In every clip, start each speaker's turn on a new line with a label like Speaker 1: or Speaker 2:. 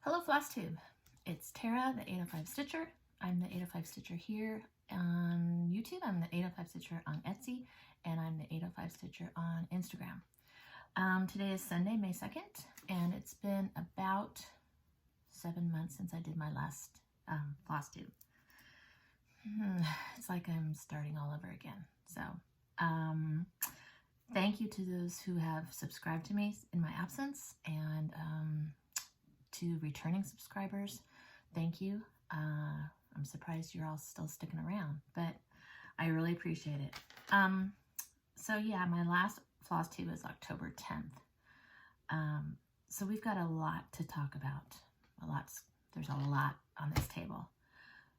Speaker 1: Hello Flosstube, it's Tara, the 805 Stitcher. I'm the 805 Stitcher here on YouTube, I'm the 805 Stitcher on Etsy, and I'm the 805 Stitcher on Instagram. Today is Sunday, May 2nd, and it's been about 7 months since I did my last Flosstube. It's like I'm starting all over again. So, thank you to those who have subscribed to me in my absence, and to returning subscribers, thank you. I'm surprised you're all still sticking around, but I really appreciate it. So yeah, my last Flosstube was October 10th. So we've got a lot to talk about. There's a lot on this table.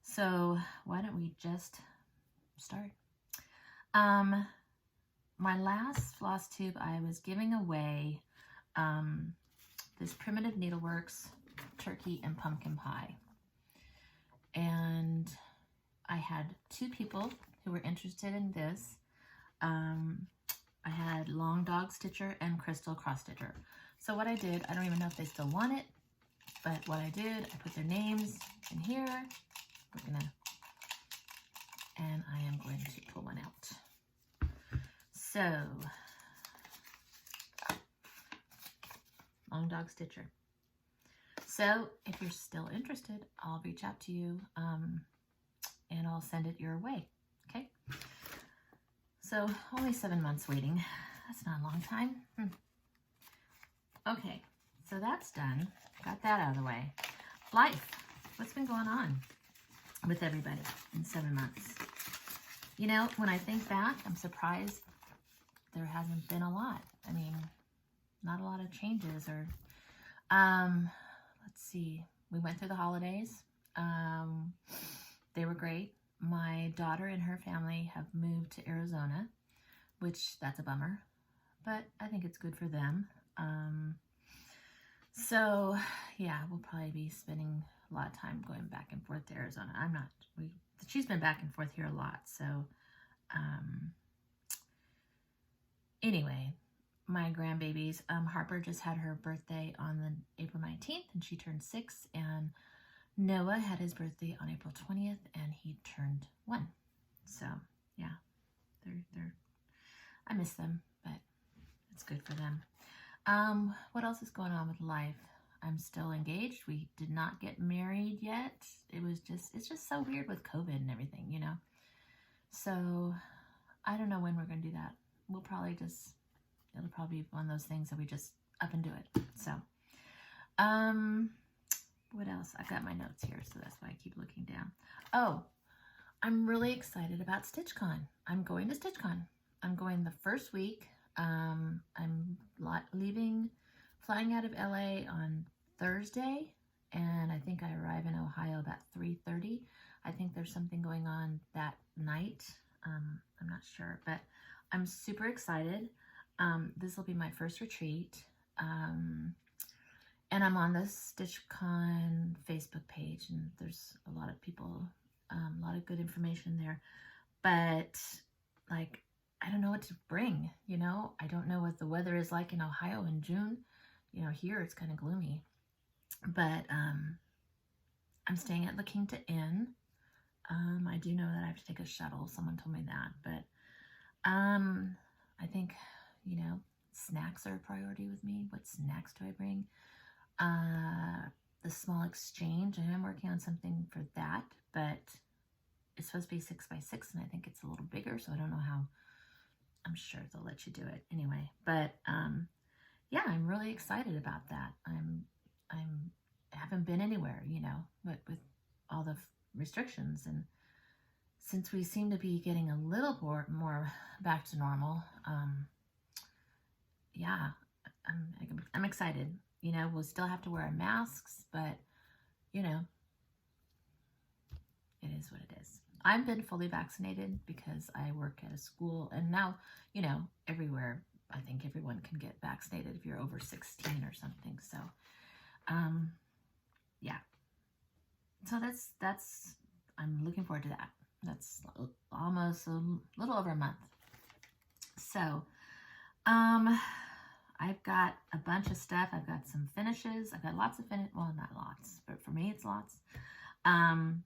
Speaker 1: So why don't we just start? My last Flosstube, I was giving away this Primitive Needleworks turkey and pumpkin pie. And I had 2 people who were interested in this. I had Long Dog Stitcher and Crystal Cross Stitcher. So what I did, I don't even know if they still want it, but what I did, I put their names in here. And I am going to pull one out. So, Long Dog Stitcher. So if you're still interested, I'll reach out to you and I'll send it your way. Okay. So only 7 months waiting. That's not a long time. Okay. So that's done. Got that out of the way. Life. What's been going on with everybody in 7 months? You know, when I think back, I'm surprised there hasn't been a lot. I mean, not a lot of changes or, let's see, we went through the holidays. They were great. My daughter and her family have moved to Arizona, which that's a bummer, but I think it's good for them. So yeah, we'll probably be spending a lot of time going back and forth to Arizona. She's been back and forth here a lot. So, anyway, my grandbabies, Harper just had her birthday on the April 19th and she turned 6, and Noah had his birthday on April 20th and he turned 1. So yeah, I miss them, but it's good for them. What else is going on with life? I'm still engaged. We did not get married yet. It's just so weird with COVID and everything, you know? So I don't know when we're going to do that. It'll probably be one of those things that we just up and do it. So, what else? I've got my notes here, so that's why I keep looking down. Oh, I'm really excited about StitchCon. I'm going to StitchCon. I'm going the first week. I'm flying out of LA on Thursday, and I think I arrive in Ohio about 3:30. I think there's something going on that night. I'm not sure, but I'm super excited. This will be my first retreat. And I'm on the StitchCon Facebook page, and there's a lot of people, a lot of good information there. But, like, I don't know what to bring, you know? I don't know what the weather is like in Ohio in June. You know, here it's kind of gloomy. But I'm staying at La Quinta Inn. I do know that I have to take a shuttle. Someone told me that. But I think, you know, snacks are a priority with me. What snacks do I bring? The small exchange, I am working on something for that, but it's supposed to be 6x6, and I think it's a little bigger, so I don't know how. I'm sure they'll let you do it anyway. But yeah, I'm really excited about that. I haven't been anywhere, you know, but with all the restrictions, and since we seem to be getting a little more back to normal, yeah, I'm excited. You know, we'll still have to wear our masks, but, you know, it is what it is. I've been fully vaccinated because I work at a school, and now, you know, everywhere, I think everyone can get vaccinated if you're over 16 or something. So, yeah. So that's, I'm looking forward to that. That's almost a little over a month. So, I've got a bunch of stuff. I've got some finishes. I've got lots of well, not lots, but for me it's lots.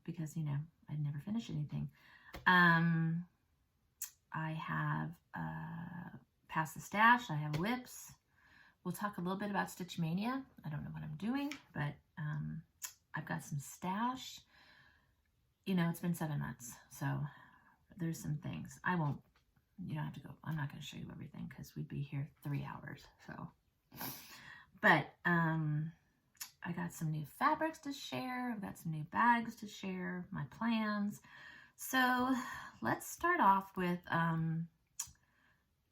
Speaker 1: Because, you know, I never finish anything. I have Past the Stash. I have whips. We'll talk a little bit about Stitch Mania. I don't know what I'm doing, but I've got some stash. You know, it's been 7 months, so there's some things. You don't have to go. I'm not going to show you everything because we'd be here 3 hours. So, but I got some new fabrics to share. I've got some new bags to share, my plans. So let's start off with, I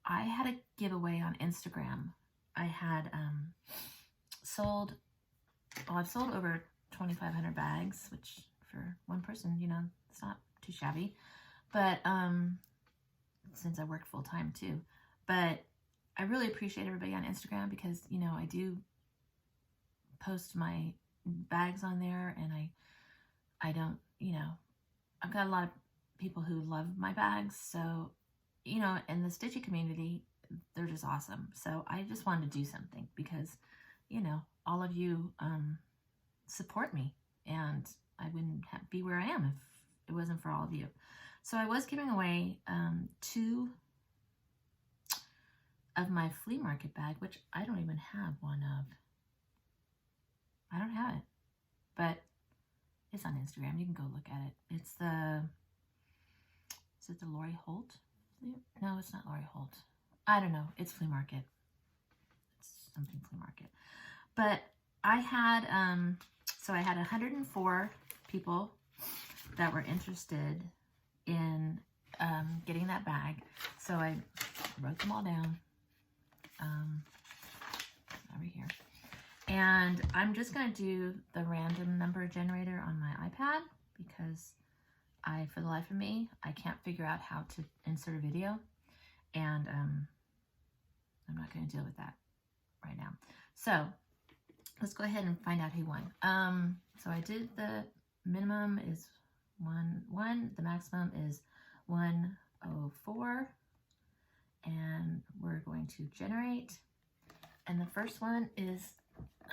Speaker 1: had a giveaway on Instagram. I had sold, well, I've sold over 2,500 bags, which for one person, you know, it's not too shabby. But since I work full time too. But I really appreciate everybody on Instagram because, you know, I do post my bags on there, and I don't, you know, I've got a lot of people who love my bags. So, you know, in the stitchy community, they're just awesome. So I just wanted to do something because, you know, all of you support me, and I wouldn't be where I am if it wasn't for all of you. So I was giving away 2 of my flea market bag, which I don't even have one of. I don't have it, but it's on Instagram. You can go look at it. It's the, is it the Lori Holt? No, it's not Lori Holt. I don't know. It's flea market. It's something flea market. But I had, so I had 104 people that were interested in getting that bag. So I wrote them all down over here. And I'm just going to do the random number generator on my iPad because for the life of me, I can't figure out how to insert a video. And I'm not going to deal with that right now. So let's go ahead and find out who won. So I did the minimum is 1, the maximum is 104, and we're going to generate. And the first one is,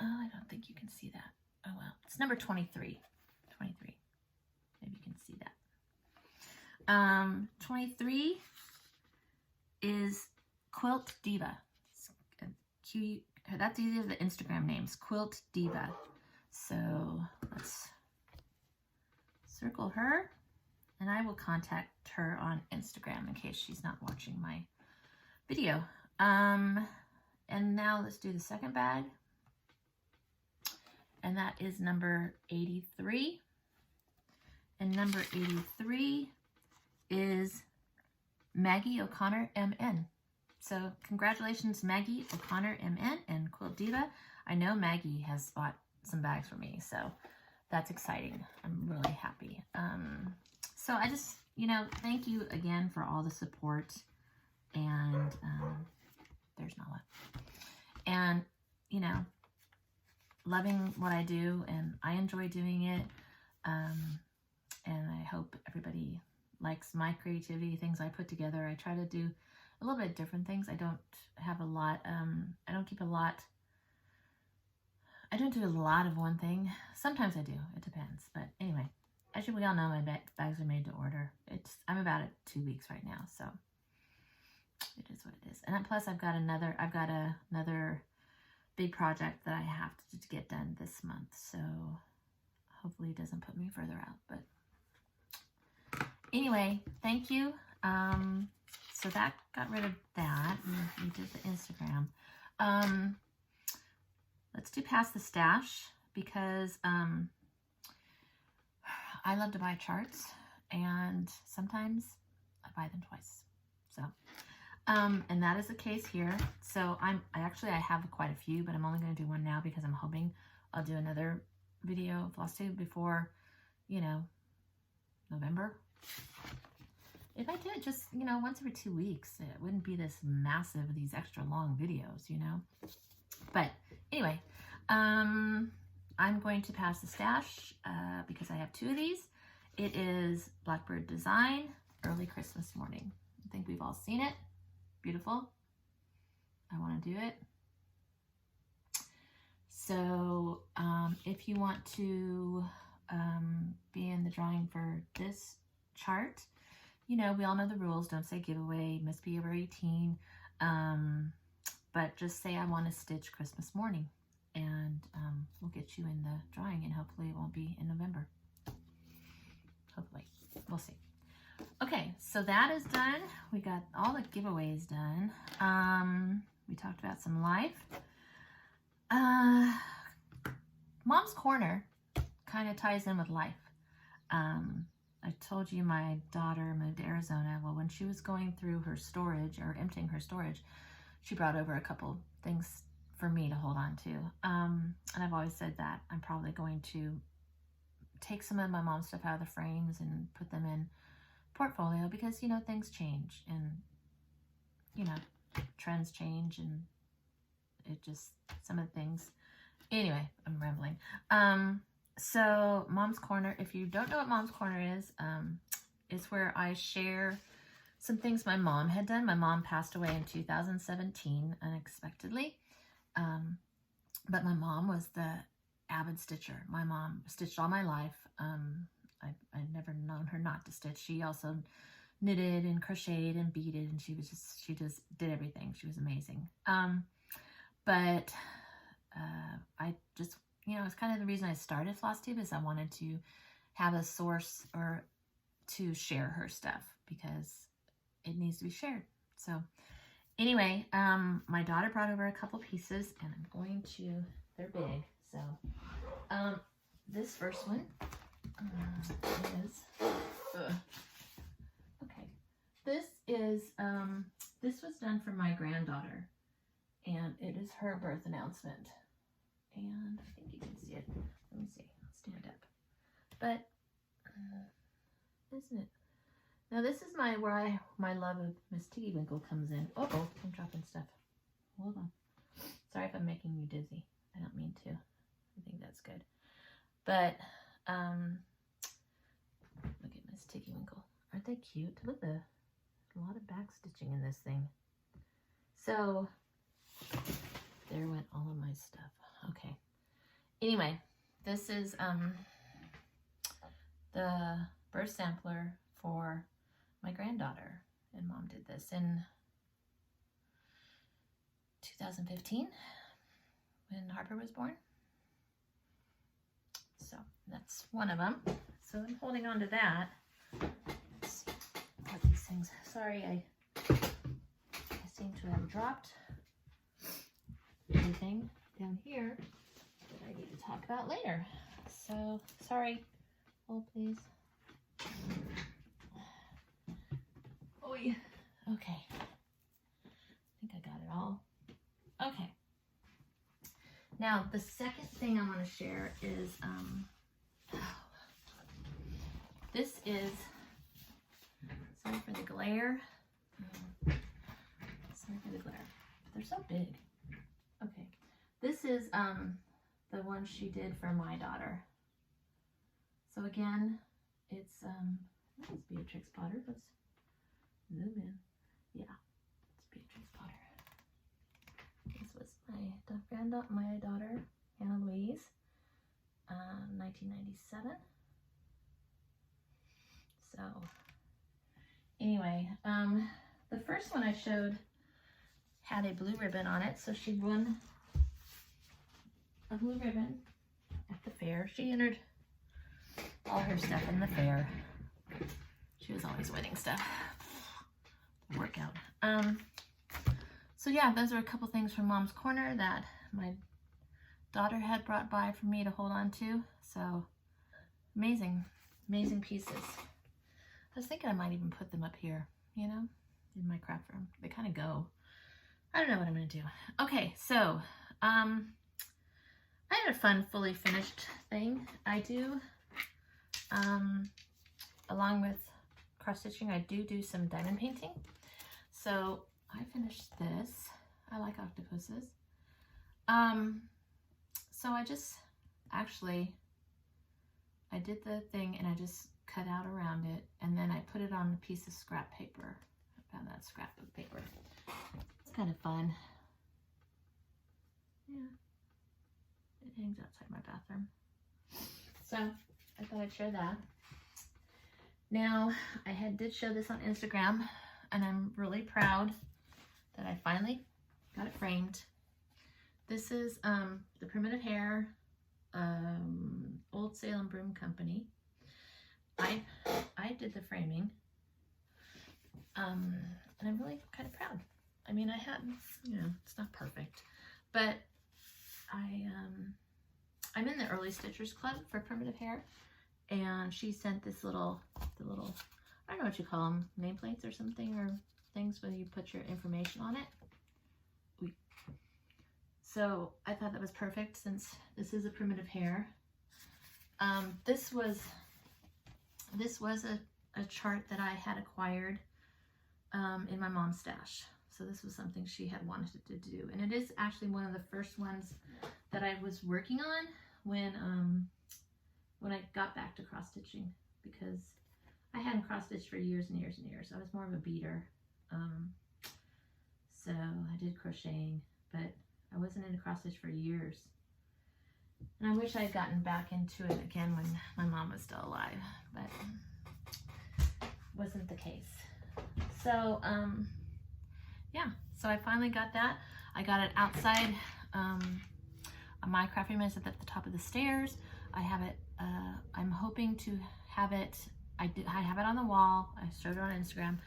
Speaker 1: oh, I don't think you can see that. Oh well, it's number 23. 23. Maybe you can see that. 23 is Quilt Diva. That's these are the Instagram names, Quilt Diva. So let's circle her, and I will contact her on Instagram in case she's not watching my video. And now let's do the second bag, and that is number 83. And number 83 is Maggie O'Connor MN. So congratulations, Maggie O'Connor MN and Quilt Diva. I know Maggie has bought some bags for me, so that's exciting. I'm really happy. So I just, you know, thank you again for all the support, and there's not one. And, you know, loving what I do, and I enjoy doing it. And I hope everybody likes my creativity, things I put together. I try to do a little bit different things. I don't have a lot, I don't keep a lot. I don't do a lot of one thing. Sometimes I do, it depends. But anyway, as we all know, my bags are made to order. I'm about at 2 weeks right now, so it is what it is. And then plus I've got another big project that I have to get done this month. So hopefully it doesn't put me further out, but anyway, thank you. So that got rid of that. We did the Instagram. Let's do Past the Stash because I love to buy charts, and sometimes I buy them twice. So, and that is the case here. So I have quite a few, but I'm only going to do one now because I'm hoping I'll do another video of Flosstube before, you know, November. If I did it just, you know, once every 2 weeks, it wouldn't be this massive, these extra long videos, you know. But anyway, I'm going to pass the stash because I have 2 of these. It is Blackbird Design, Early Christmas Morning. I think we've all seen it. Beautiful. I want to do it. So if you want to be in the drawing for this chart, you know, we all know the rules. Don't say giveaway, must be over 18. But just say I want to stitch Christmas morning, and we'll get you in the drawing, and hopefully it won't be in November. Hopefully. We'll see. Okay, so that is done. We got all the giveaways done. We talked about some life. Mom's Corner kind of ties in with life. I told you my daughter moved to Arizona. Well, when she was going through her storage, or emptying her storage, she brought over a couple things for me to hold on to. And I've always said that I'm probably going to take some of my mom's stuff out of the frames and put them in portfolio, because, you know, things change, and, you know, trends change, and it just, some of the things. Anyway, I'm rambling. So Mom's Corner, if you don't know what Mom's Corner is where I share some things my mom had done. My mom passed away in 2017 unexpectedly. But my mom was the avid stitcher. My mom stitched all my life. I've never known her not to stitch. She also knitted and crocheted and beaded, and she just did everything. She was amazing. But I just, you know, it's kind of the reason I started Flosstube, is I wanted to have a source or to share her stuff, because it needs to be shared. So anyway, my daughter brought over a couple pieces, and I'm going to, they're big. So this first one is, okay, this was done for my granddaughter, and it is her birth announcement. And I think you can see it. Let me see. I'll stand up. But isn't it? Now this is my love of Miss Tiggywinkle comes in. Oh, I'm dropping stuff. Hold on. Sorry if I'm making you dizzy. I don't mean to. I think that's good. But look at Miss Tiggywinkle. Aren't they cute? Look, a lot of back stitching in this thing. So there went all of my stuff. Okay. Anyway, this is the birth sampler for my granddaughter, and Mom did this in 2015 when Harper was born. So that's one of them. So I'm holding on to that. Let's see what these things. Sorry, I seem to have dropped everything down here that I need to talk about later. So sorry. Hold, please. Oh yeah. Okay. I think I got it all. Okay. Now the second thing I want to share is this is, sorry for the glare. Sorry for the glare. They're so big. Okay. This is the one she did for my daughter. So again, it's Beatrix Potter. Let's zoom in. Yeah, it's Beatrix Potter. This was my daughter, Hannah Louise, 1997. So anyway, the first one I showed had a blue ribbon on it, so she won a blue ribbon at the fair. She entered all her stuff in the fair. She was always winning stuff. Workout. So yeah, those are a couple things from Mom's Corner that my daughter had brought by for me to hold on to. So amazing, amazing pieces. I was thinking I might even put them up here, you know, in my craft room. They kind of go. I don't know what I'm going to do. Okay, so I had a fun, fully finished thing. I do, along with cross stitching, I do some diamond painting. So I finished this. I like octopuses. So I just, actually, I did the thing and I just cut out around it, and then I put it on a piece of scrap paper. I found that scrapbook paper. It's kind of fun. Yeah. hangs outside my bathroom. So I thought I'd share that. Now, I did show this on Instagram, and I'm really proud that I finally got it framed. This is the Primitive Hair Old Salem Broom Company. I did the framing, and I'm really kind of proud. I mean, I had, you know, it's not perfect, but I'm in the early stitchers club for Primitive Hair, and she sent this the little, I don't know what you call them, nameplates or something, or things where you put your information on it. So I thought that was perfect since this is a Primitive Hair. This was a chart that I had acquired in my mom's stash. So this was something she had wanted to do, and it is actually one of the first ones that I was working on when I got back to cross stitching, because I hadn't cross stitched for years and years and years. I was more of a beater, so I did crocheting, but I wasn't into cross stitch for years. And I wish I had gotten back into it again when my mom was still alive, but wasn't the case. So yeah, so I finally got that. I got it outside. My craft room is at the top of the stairs. I have it, I'm hoping to have it, I have it on the wall. I showed it on Instagram.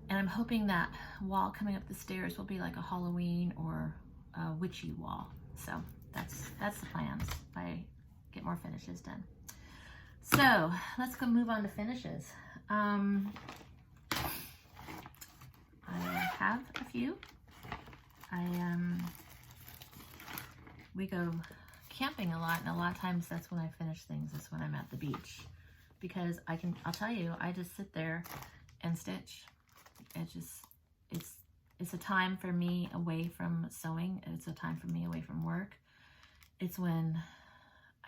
Speaker 1: And I'm hoping that wall coming up the stairs will be like a Halloween or a witchy wall. So that's the plans if I get more finishes done. So let's go move on to finishes. I have a few. We go camping a lot, and a lot of times that's when I finish things, is when I'm at the beach, because I'll tell you, I just sit there and stitch. It's a time for me away from sewing. It's a time for me away from work. It's when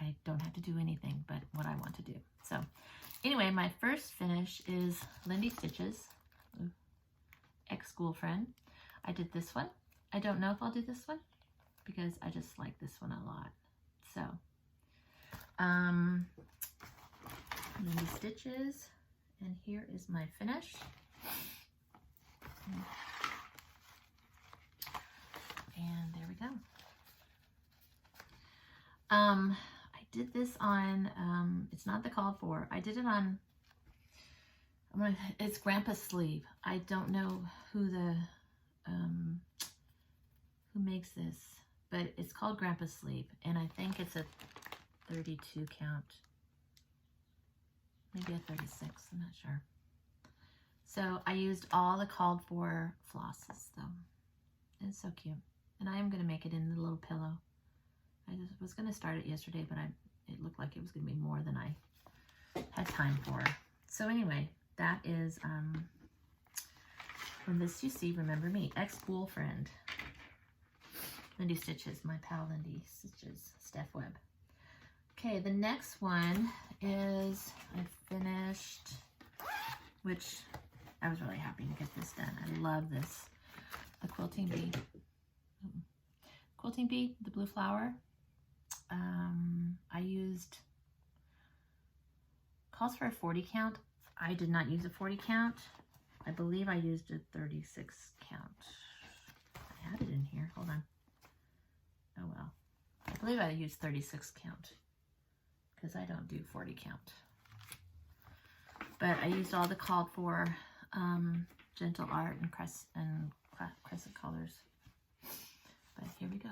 Speaker 1: I don't have to do anything but what I want to do. So anyway, my first finish is Lindy Stitches, ex-school friend. I did this one. I don't know if I'll do this one because I just like this one a lot. So Lindy Stitches, and here is my finish. And there we go. I did this on, it's not the called for. I did it on, it's Grandpa's sleeve. I don't know who makes this, but it's called Grandpa's sleeve, and I think it's a 32 count, maybe a 36, I'm not sure. So I used all the called for flosses though. It's so cute. And I am going to make it in the little pillow. I just was going to start it yesterday, but it looked like it was going to be more than I had time for. So anyway, that is, when this you see, remember me, ex-school friend. Lindy Stitches, my pal Lindy Stitches, Steph Webb. Okay, the next one is, I finished, which I was really happy to get this done. I love this. The quilting bee. Quilting bee, the blue flower. I used, calls for a 40 count. I did not use a 40 count. I believe I used a 36 count. I had it in here, hold on. Oh well. I believe I used 36 count because I don't do 40 count. But I used all the called for gentle art and crescent colors. But here we go.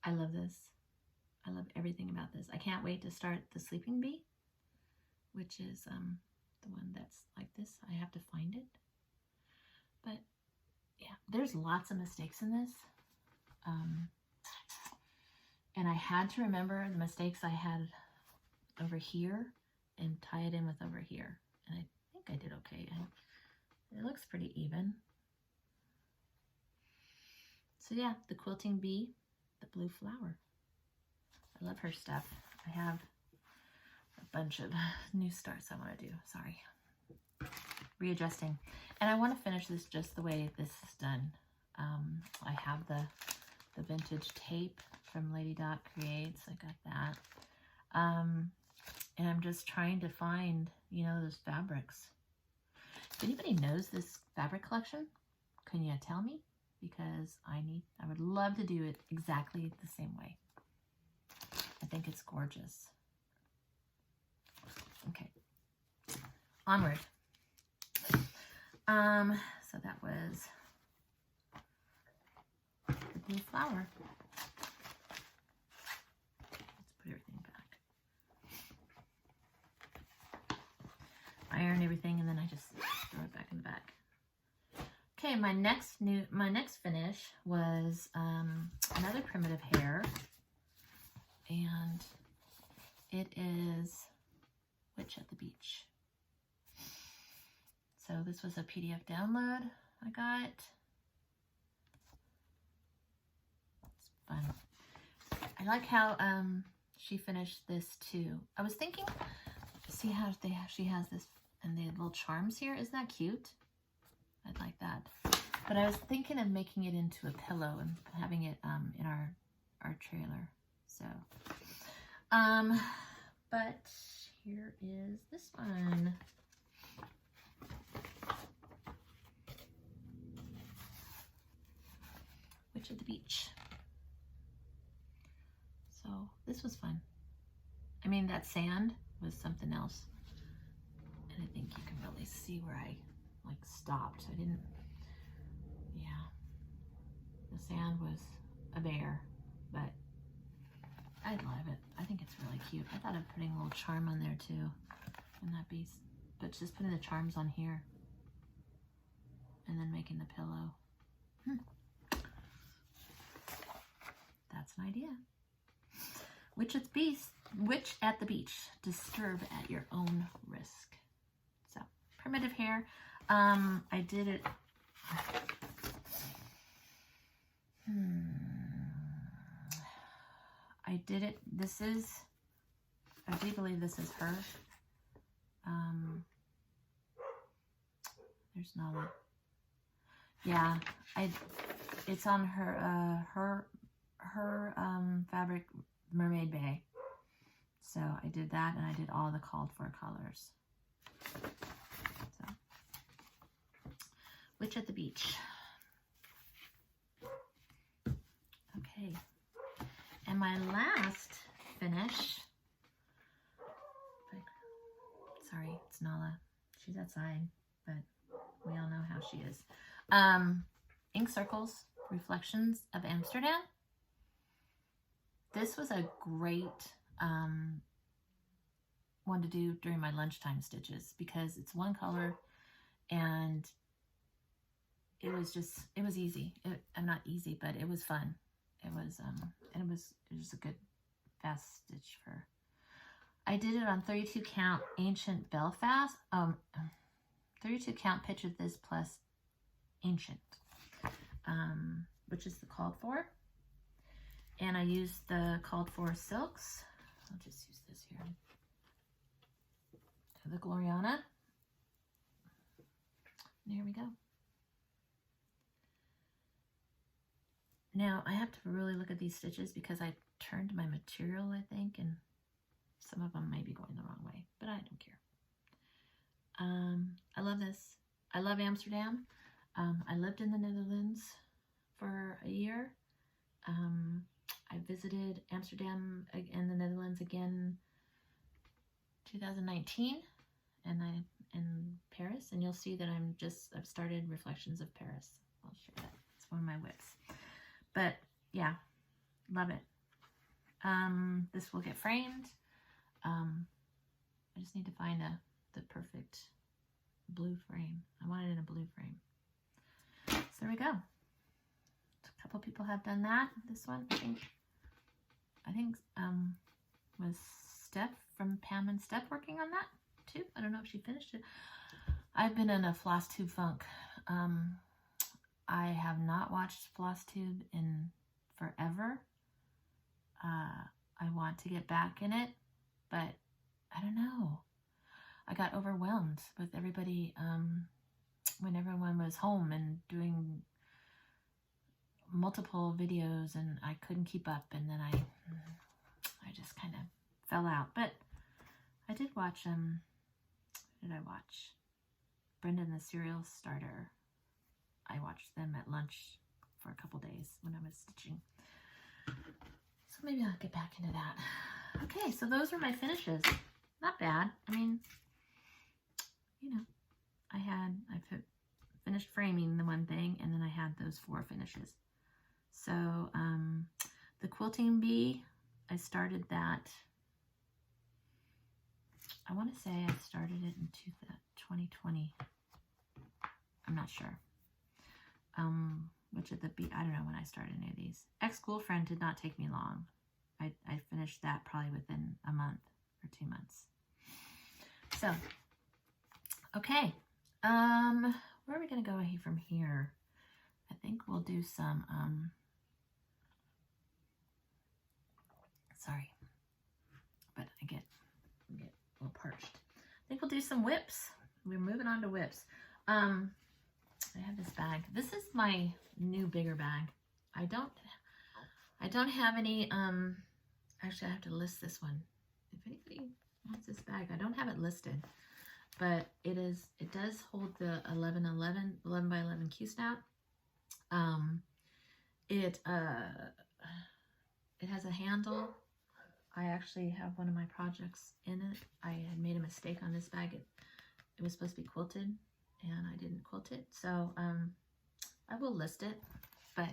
Speaker 1: I love this. I love everything about this. I can't wait to start the sleeping bee, which is the one that's like this. I have to find it. But yeah, there's lots of mistakes in this. And I had to remember the mistakes I had over here and tie it in with over here. And I think I did okay. It looks pretty even. So yeah, the quilting bee, the blue flower. I love her stuff. I have a bunch of new starts I want to do. Sorry. Readjusting. And I want to finish this just the way this is done. I have the vintage tape from Lady Dot Creates. I got that. And I'm just trying to find, you know, those fabrics. If anybody knows this fabric collection, can you tell me? Because I would love to do it exactly the same way. I think it's gorgeous. Okay, onward. So that was the blue flower. Let's put everything back. Iron everything, and then I just throw it back in the back. Okay, my next finish was another primitive hair, and it is Witch at the Beach. So this was a PDF download I got. It's fun. I like how she finished this too. I was thinking, see how she has this and the little charms here. Isn't that cute? I'd like that. But I was thinking of making it into a pillow and having it in our trailer. So, but here is this one. Witch at the Beach. So this was fun. I mean, that sand was something else. And I think you can really see where I like stopped. I didn't, yeah. The sand was a bear, but I love it. I think it's really cute. I thought of putting a little charm on there too. Wouldn't that be, but just putting the charms on here and then making the pillow. That's an idea. Witch at the Beach. Disturb at your own risk. So, primitive hair. I did it. I did it. This is, I do believe this is her. There's Nala. Yeah, it's on her fabric Mermaid Bay. So I did that, and I did all the called for colors. So, Witch at the Beach. Okay. And my last finish, sorry, it's Nala. She's outside, but we all know how she is. Ink Circles, Reflections of Amsterdam. This was a great one to do during my lunchtime stitches because it's one color and it was easy. Not easy, but it was fun. It was and it was a good fast stitch for. I did it on 32 count Ancient Belfast. 32 count Pitch of This plus Ancient, which is the called for. And I used the called for silks. I'll just use this here. The Gloriana. And here we go. Now I have to really look at these stitches because I turned my material, I think, and some of them may be going the wrong way, but I don't care. I love this. I love Amsterdam. I lived in the Netherlands for a year. I visited Amsterdam and the Netherlands again 2019, and in Paris, and you'll see that I've started Reflections of Paris. I'll share that. It's one of my whips. But yeah, love it. This will get framed. I just need to find the perfect blue frame. I want it in a blue frame. So there we go. A couple people have done that. This one, I think was Steph from Pam and Steph working on that too. I don't know if she finished it. I've been in a Flosstube funk. I have not watched Flosstube in forever. I want to get back in it, but I don't know. I got overwhelmed with everybody when everyone was home and doing multiple videos and I couldn't keep up, and then I just kind of fell out. But I did watch, what did I watch? Brenda and the Cereal Starter. I watched them at lunch for a couple days when I was stitching. So maybe I'll get back into that. Okay, so those were my finishes. Not bad. I mean, you know, I finished framing the one thing, and then I had those 4 finishes. So the quilting bee, I started that, I want to say I started it in 2020. I'm not sure. Which of the bee, I don't know when I started any of these. Ex-girlfriend did not take me long. I finished that probably within a month or 2 months. So, okay. Where are we going to go from here? I think we'll do some, sorry, but I get a little parched. I think we'll do some whips. We're moving on to whips. I have this bag. This is my new bigger bag. I don't have any, actually I have to list this one. If anybody wants this bag, I don't have it listed, but it does hold the 11 by 11 Q snap. It has a handle. I actually have one of my projects in it. I had made a mistake on this bag. It was supposed to be quilted, and I didn't quilt it. So I will list it, but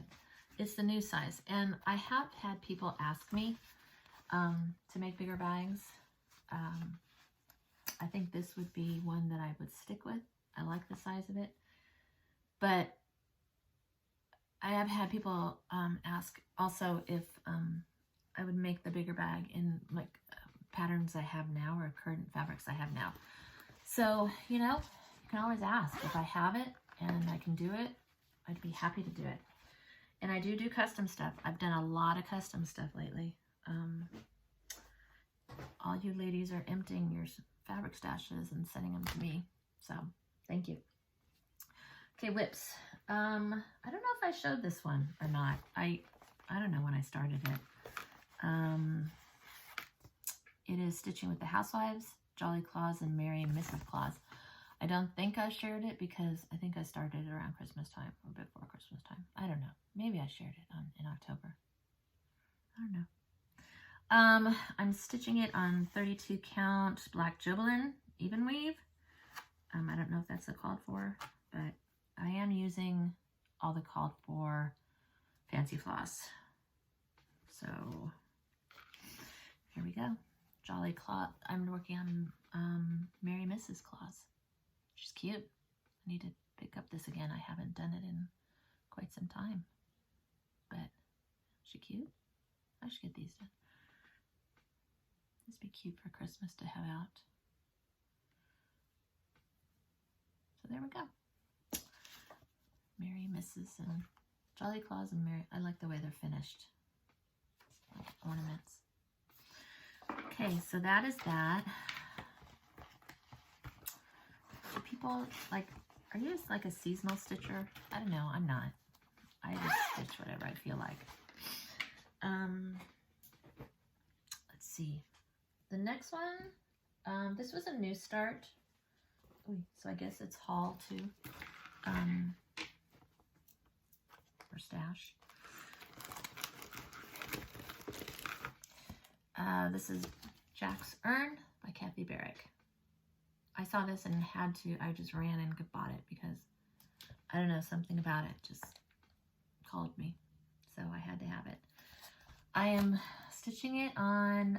Speaker 1: it's the new size. And I have had people ask me to make bigger bags. I think this would be one that I would stick with. I like the size of it. But I have had people ask also if I would make the bigger bag in like patterns I have now or current fabrics I have now. So, you know, you can always ask. If I have it and I can do it, I'd be happy to do it. And I do custom stuff. I've done a lot of custom stuff lately. All you ladies are emptying your fabric stashes and sending them to me. So, thank you. Okay, whips. I don't know if I showed this one or not. I don't know when I started it. It is Stitching with the Housewives, Jolly Claus, and Merry and Mrs. Claus. I don't think I shared it because I think I started it around Christmas time or before Christmas time. I don't know. Maybe I shared it in October. I don't know. I'm stitching it on 32 count black Jobelan even weave. I don't know if that's a called for, but I am using all the called for fancy floss. So here we go. Jolly Claus. I'm working on Merry Mrs. Claus. She's cute. I need to pick up this again. I haven't done it in quite some time. But is she cute? I should get these done. This would be cute for Christmas to have out. So there we go. Merry Mrs. and Jolly Claus and Merry. I like the way they're finished. Like ornaments. Okay, so that is that. Do people like, are you just like a seasonal stitcher? I don't know, I'm not. I just stitch whatever I feel like. Let's see. The next one, this was a new start. Ooh, so I guess it's haul too. Or stash. This is Jack's Urn by Kathy Barrick. I saw this and I just ran and bought it because, I don't know, something about it just called me. So I had to have it. I am stitching it on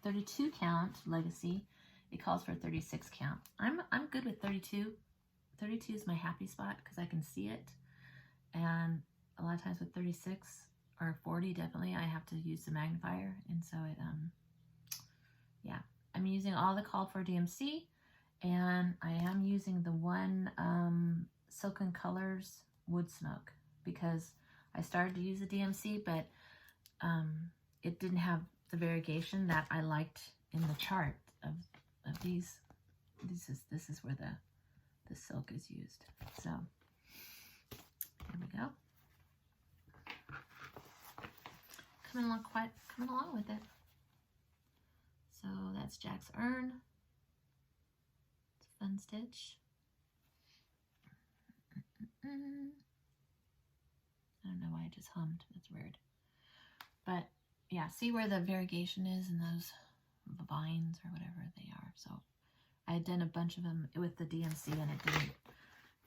Speaker 1: 32 count Legacy. It calls for 36 count. I'm good with 32. 32 is my happy spot because I can see it. And a lot of times with 36 or 40, definitely, I have to use the magnifier. And so it, yeah. I'm using all the called for DMC, and I am using the one Silken Colors Wood Smoke because I started to use the DMC, but it didn't have the variegation that I liked in the chart of these. This is where the silk is used. So There we go. Coming along with it. So that's Jack's urn. It's a fun stitch. I don't know why I just hummed. That's weird. But yeah, see where the variegation is in those vines or whatever they are. So I had done a bunch of them with the DMC and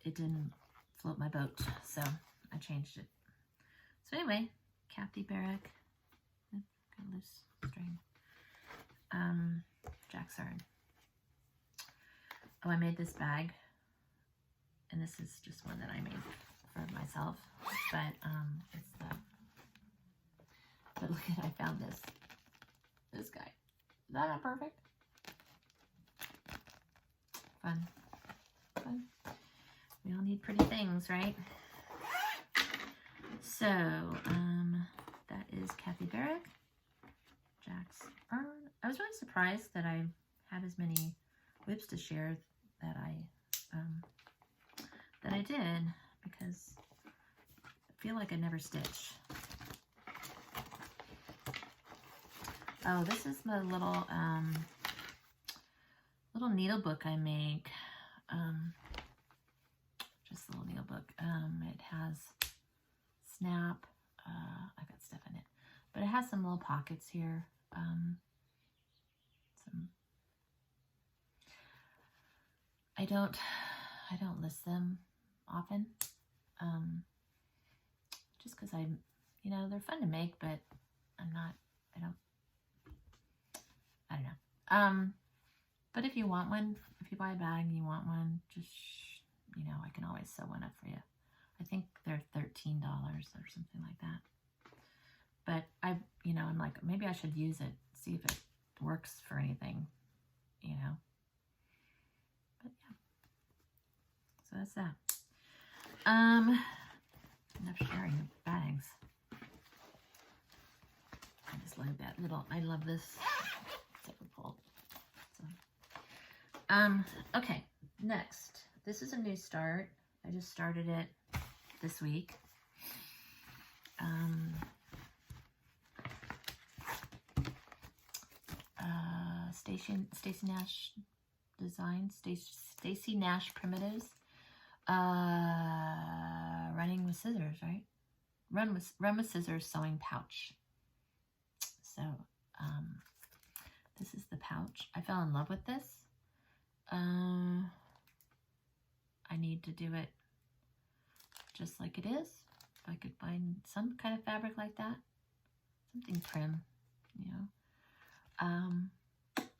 Speaker 1: it didn't float my boat. So I changed it. So anyway, capybaric. Got a loose string. Jack's urn. Oh, I made this bag. And this is just one that I made for myself. But it's the... But look at, I found this guy. Is that not perfect? Fun. Fun. We all need pretty things, right? So, that is capybaric. Jack's urn. I was really surprised that I have as many whips to share that I did, because I feel like I never stitch. Oh, this is my little little needle book I make. Just a little needle book. It has snap. I got stuff in it, but it has some little pockets here. I don't list them often, just because they're fun to make, but I don't know. But if you want one, if you buy a bag and you want one, just, I can always sew one up for you. I think they're $13 or something like that. But I'm like, maybe I should use it, see if it works for anything, But yeah. So that's that. Enough sharing of bags. I just love that little, I love this zipper pull. So, okay, next. This is a new start. I just started it this week. Stacy Nash Designs, Stacy Nash Primitives. Running with scissors, right? Run with scissors sewing pouch. So this is the pouch. I fell in love with this. I need to do it just like it is. If I could find some kind of fabric like that, something prim,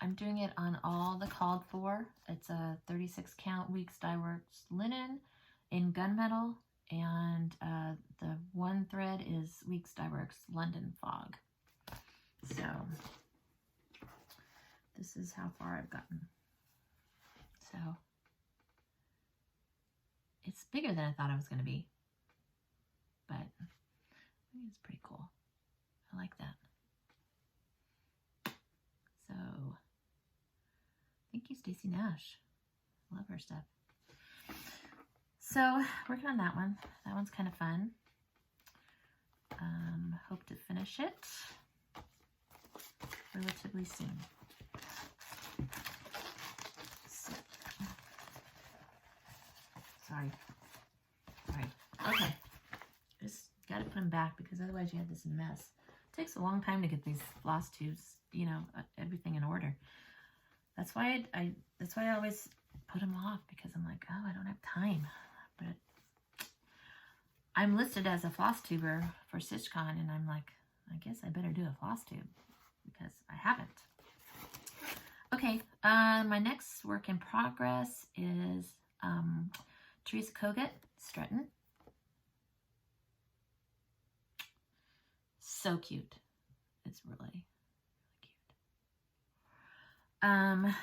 Speaker 1: I'm doing it on all the called for. It's a 36 count Weeks Dye Works linen in gunmetal, and the one thread is Weeks Dye Works London Fog. So this is how far I've gotten. So it's bigger than I thought it was going to be, but I think it's pretty cool. I like that. So thank you, Stacy Nash. Love her stuff. So working on that one. That one's kind of fun. Hope to finish it relatively soon. So, sorry. Okay. Just got to put them back because otherwise you have this mess. It takes a long time to get these floss tubes, everything in order. That's why I always put them off, because I'm like, oh, I don't have time. But I'm listed as a floss tuber for StitchCon, and I'm like, I guess I better do a floss tube because I haven't. Okay, my next work in progress is Teresa Kogut, Struttin'. So cute. It's really cute. I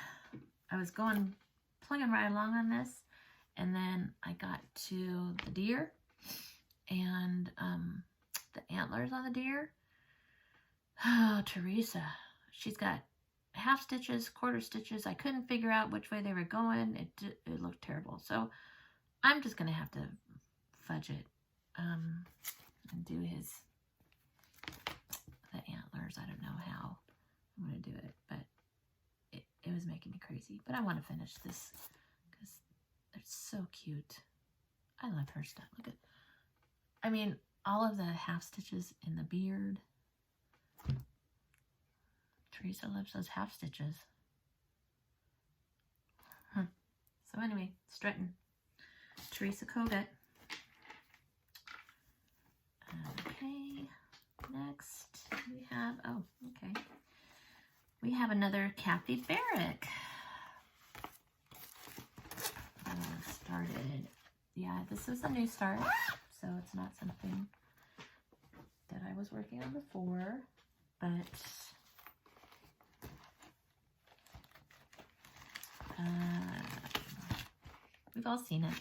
Speaker 1: was plugging right along on this, and then I got to the deer and the antlers on the deer. Oh, Teresa. She's got half stitches, quarter stitches. I couldn't figure out which way they were going. It looked terrible. So I'm just going to have to fudge it. and do the antlers. I don't know how I'm going to do it, but it was making me crazy. But I want to finish this because they're so cute. I love her stuff. Look at, I mean, all of the half stitches in the beard. Teresa loves those half stitches. So anyway, Stretton. Teresa Kogut. Okay, next we have, oh, okay. We have another Kathy Barrick. Started, yeah, this was a new start, so it's not something that I was working on before, but we've all seen it.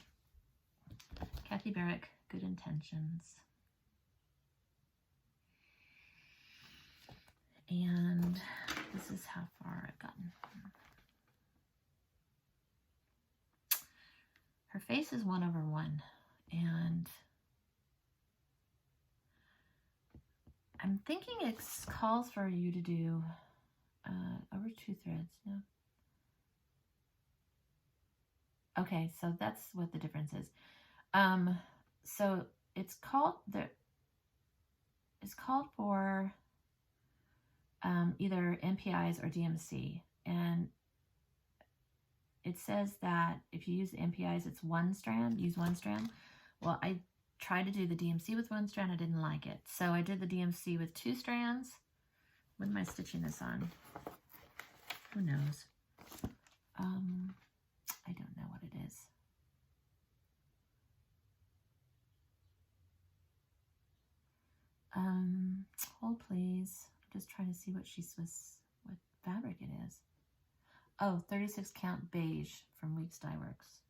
Speaker 1: Kathy Barrick, Good Intentions. And this is how far I've gotten. Her face is 1/1, and I'm thinking it calls for you to do over 2 threads. No. Okay, so that's what the difference is. So it's called for either MPIs or DMC, and it says that if you use the MPIs, it's 1 strand, use 1 strand. Well, I tried to do the DMC with 1 strand, I didn't like it. So I did the DMC with 2 strands. What am I stitching this on? Who knows? I don't know what it is. Hold please. I'm just trying to see what what fabric it is. Oh, 36 count beige from Weeks Dye Works.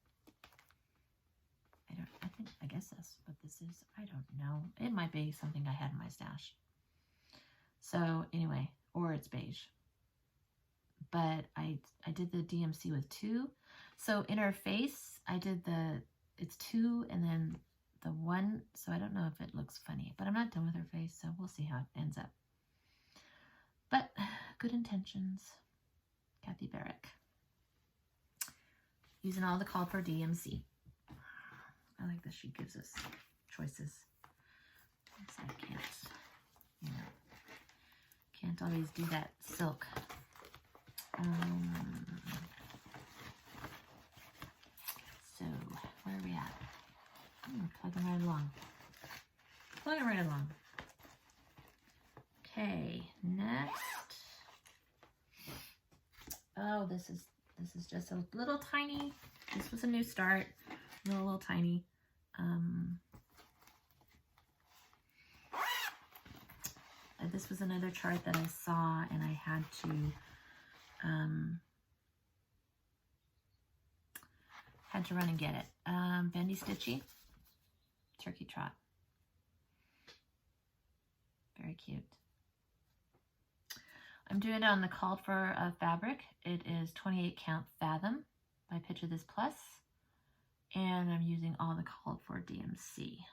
Speaker 1: I guess that's what this is. I don't know. It might be something I had in my stash. So anyway, or it's beige. But I did the DMC with 2. So in her face, I did it's 2 and then the 1. So I don't know if it looks funny, but I'm not done with her face. So we'll see how it ends up. But Good Intentions, Kathy Barrick. Using all the called for DMC. I like that she gives us choices. So I can't, you know, can't always do that silk. So where are we at? Plugging right along. Plugging right along. Okay, next. Oh, this is just a little tiny. This was a new start. Little tiny. This was another chart that I saw, and I had to run and get it. Bendy Stitchy, Turkey Trot. Very cute. I'm doing it on the called for fabric. It is 28 count Fathom by Picture This Plus. And I'm using all the called for DMC.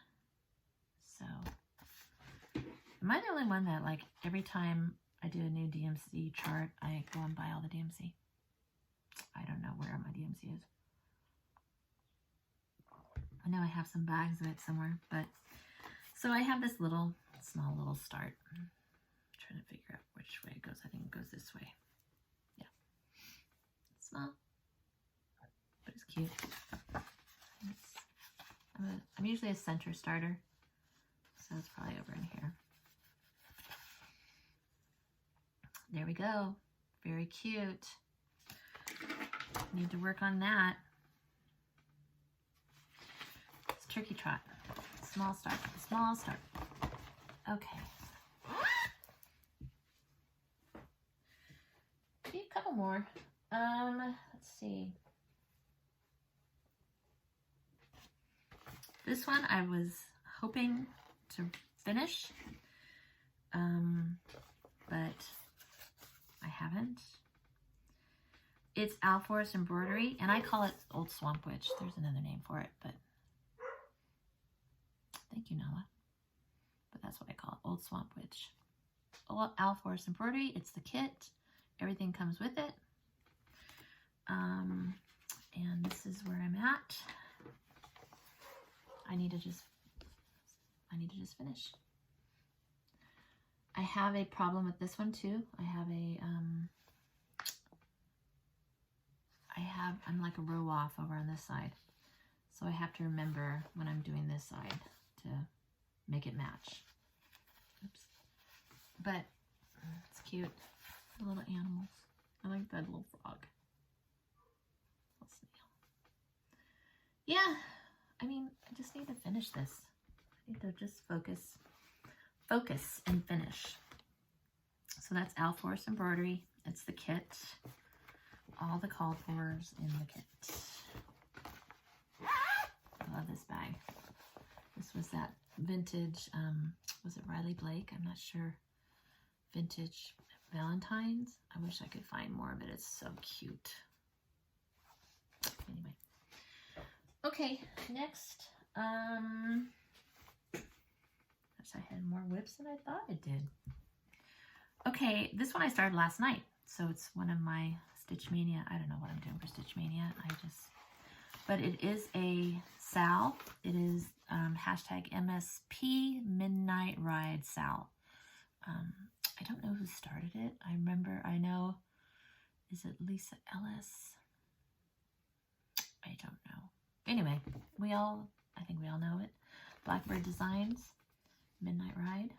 Speaker 1: So, am I the only one that, like, every time I do a new DMC chart, I go and buy all the DMC? I don't know where my DMC is. I know I have some bags of it somewhere, but, so I have this small little start. I'm trying to figure out which way it goes. I think it goes this way. Yeah. It's small, but it's cute. I'm usually a center starter, so it's probably over in here. There we go. Very cute. Need to work on that. It's Turkey Trot. Small start. Small start. Okay. A couple more. Let's see. This one I was hoping to finish, but I haven't. It's Alforest Embroidery, and I call it Old Swamp Witch. There's another name for it, but Thank you, Nala. But that's what I call it, Old Swamp Witch. Al Forest Embroidery, it's the kit. Everything comes with it. And this is where I'm at. I need to just finish. I have a problem with this one too. I'm like a row off over on this side. So I have to remember when I'm doing this side to make it match. Oops. But it's cute. The little animals. I like that little frog. Little snail. Yeah, I mean, I just need to finish this. I need to just focus and finish. So that's Al Forest Embroidery. It's the kit. All the called fors in the kit. I love this bag. This was that vintage, was it Riley Blake? I'm not sure. Vintage Valentine's. I wish I could find more of it. It's so cute. Anyway. Okay, next. I had more whips than I thought it did. Okay, this one I started last night. So it's one of my Stitch Mania. I don't know what I'm doing for Stitch Mania. But it is a Sal. It is hashtag MSP Midnight Ride Sal. I don't know who started it. I know, is it Lisa Ellis? I don't know. Anyway, I think we all know it. Blackbird Designs, Midnight Ride.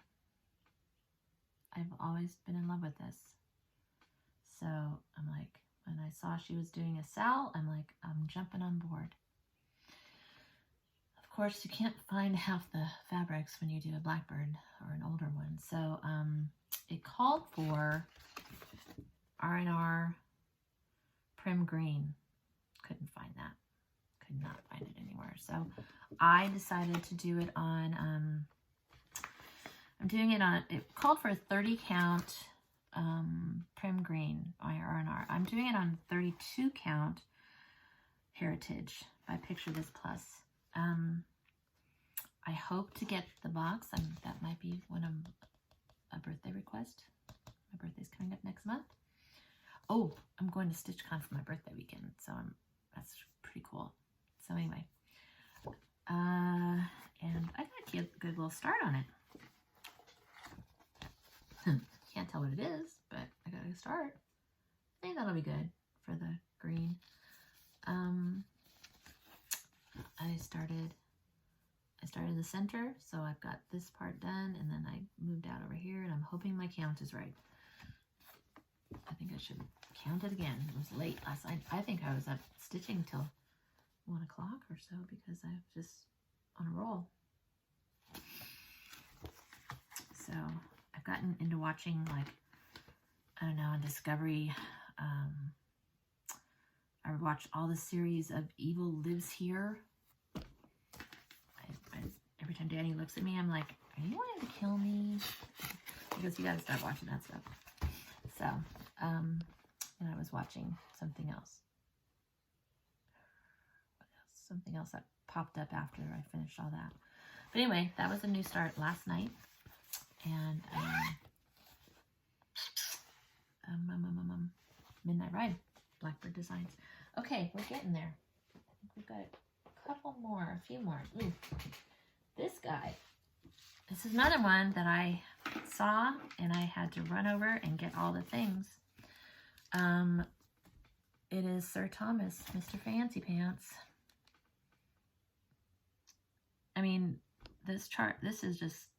Speaker 1: I've always been in love with this. So I'm like, when I saw she was doing a Sal, I'm like, I'm jumping on board. Of course, you can't find half the fabrics when you do a Blackbird or an older one. So it called for R&R Prim Green. Couldn't find that. Could not find it anywhere. So I decided to do it on, I'm doing it on, it called for a 30 count Prim Green R&R. I'm doing it on 32 count Heritage by Picture This Plus. I hope to get the box. That might be one of a birthday request. My birthday's coming up next month. Oh, I'm going to StitchCon for my birthday weekend, so that's pretty cool. So anyway, and I got a good little start on it. Can't tell what it is, but I got a start. I think that'll be good for the green. I started the center, so I've got this part done, and then I moved out over here, and I'm hoping my count is right. I think I should count it again. It was late last night. I think I was up stitching till 1 o'clock or so because I was just on a roll. So I've gotten into watching, like, I don't know, on Discovery. I watched all the series of Evil Lives Here. Every time Danny looks at me, I'm like, are you wanting to kill me? Because you gotta start watching that stuff. So, and I was watching something else. What else? Something else that popped up after I finished all that. But anyway, that was a new start last night. And Midnight Ride, Blackbird Designs. Okay, we're getting there. I think we've got a few more. Ooh, this guy. This is another one that I saw and I had to run over and get all the things. It is Sir Thomas, Mr. Fancy Pants. I mean, this is just,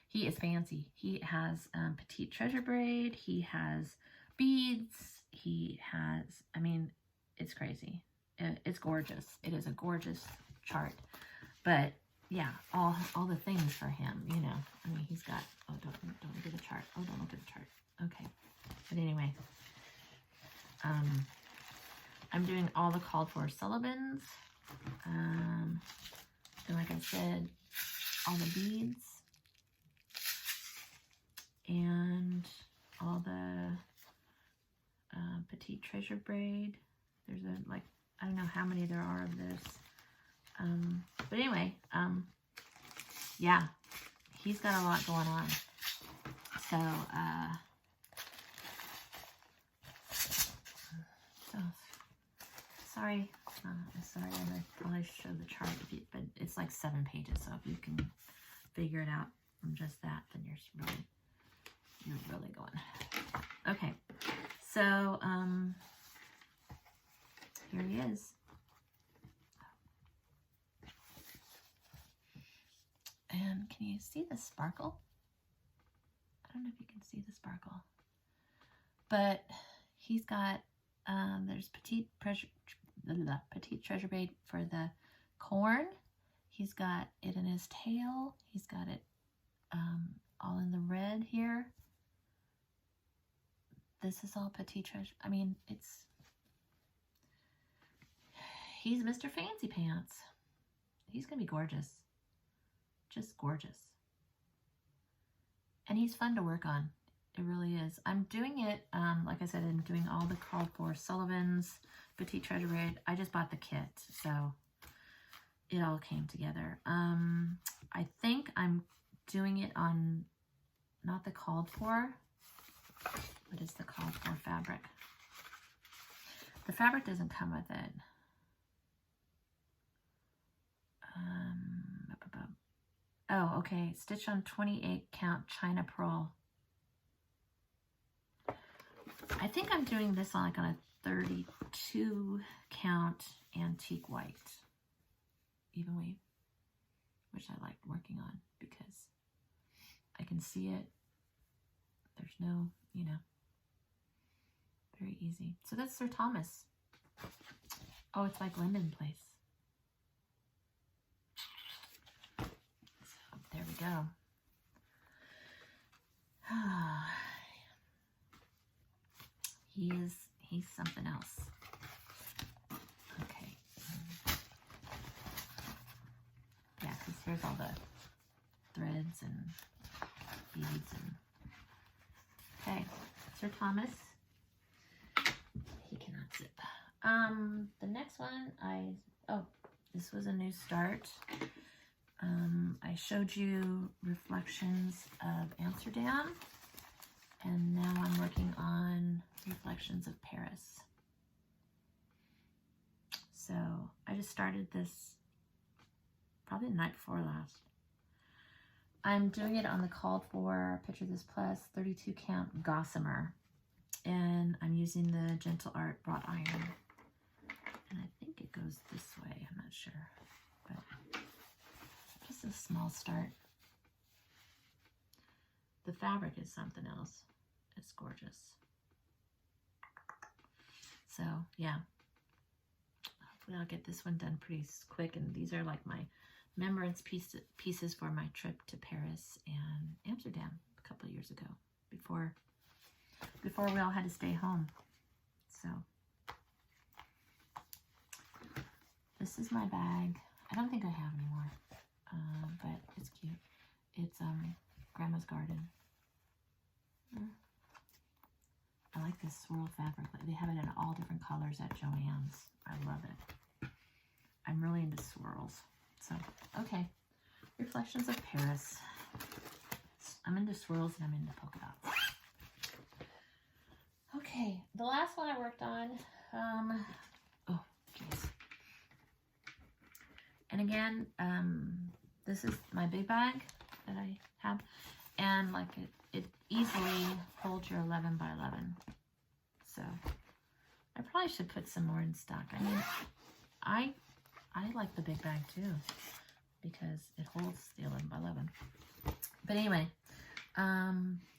Speaker 1: he is fancy. He has petite treasure braid. He has beads. He has, I mean, it's crazy. It's gorgeous. It is a gorgeous chart. But yeah, all the things for him, you know. I mean, he's got, oh, don't look at the chart. Oh, don't look at the chart. Okay. But anyway, I'm doing all the called for Sullivans. And like I said, all the beads. And all the petite treasure braid. There's like, I don't know how many there are of this. But anyway, yeah, he's got a lot going on. So, sorry, I probably showed the chart, but it's like 7 pages, so if you can figure it out from just that, then you're really going. Okay, so, here he is. And can you see the sparkle? I don't know if you can see the sparkle, but he's got, there's petite treasure bait for the corn. He's got it in his tail. He's got it all in the red here. This is all petite treasure. I mean, he's Mr. Fancy Pants. He's gonna be gorgeous. Just gorgeous. And he's fun to work on. It really is. I'm doing it, like I said, I'm doing all the called for Sullivan's Petite Treasure Bait. I just bought the kit, so it all came together. I think I'm doing it on, not the called for, what is the called for fabric? The fabric doesn't come with it. Oh, okay. Stitch on 28 count China Pearl. I think I'm doing this on like on a 32 count antique white, even weave, which I like working on because I can see it. There's no, you know, very easy. So that's Sir Thomas. Oh, it's like Linden Place. So there we go. He's something else. Okay. Yeah, because here's all the threads and beads and. Okay, Sir Thomas. He cannot zip. The next one, this was a new start. I showed you Reflections of Amsterdam, and now I'm working on Reflections of Paris. So I just started this probably the night before last. I'm doing it on the called for Picture This Plus 32 count Gossamer, and I'm using the Gentle Art wrought iron, and I think it goes this way. I'm not sure, but just a small start. The fabric is something else. It's gorgeous. So yeah, hopefully I'll get this one done pretty quick, and these are like my remembrance pieces for my trip to Paris and Amsterdam a couple of years ago, before we all had to stay home. So this is my bag. I don't think I have any more, but it's cute. It's Grandma's Garden. I like this swirl fabric. They have it in all different colors at Joann's. I love it. I'm really into swirls. So, okay. Reflections of Paris. I'm into swirls and I'm into polka dots. Okay, the last one I worked on, oh, geez. And again, this is my big bag that I have, and like it easily holds your 11 by 11. So I probably should put some more in stock. I mean, I like the big bag too, because it holds the 11 by 11. But anyway,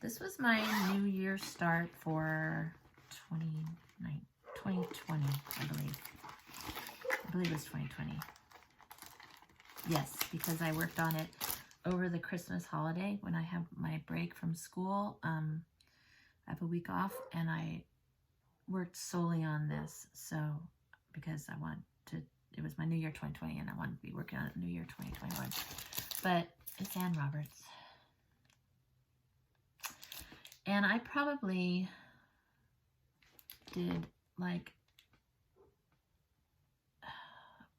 Speaker 1: this was my New Year start for 2020, I believe. I believe it was 2020. Yes, because I worked on it over the Christmas holiday when I have my break from school. I have a week off, and I worked solely on this. So, because I want to, it was my New Year 2020, and I wanted to be working on it New Year 2021. But it's Ann Roberts. And I probably did like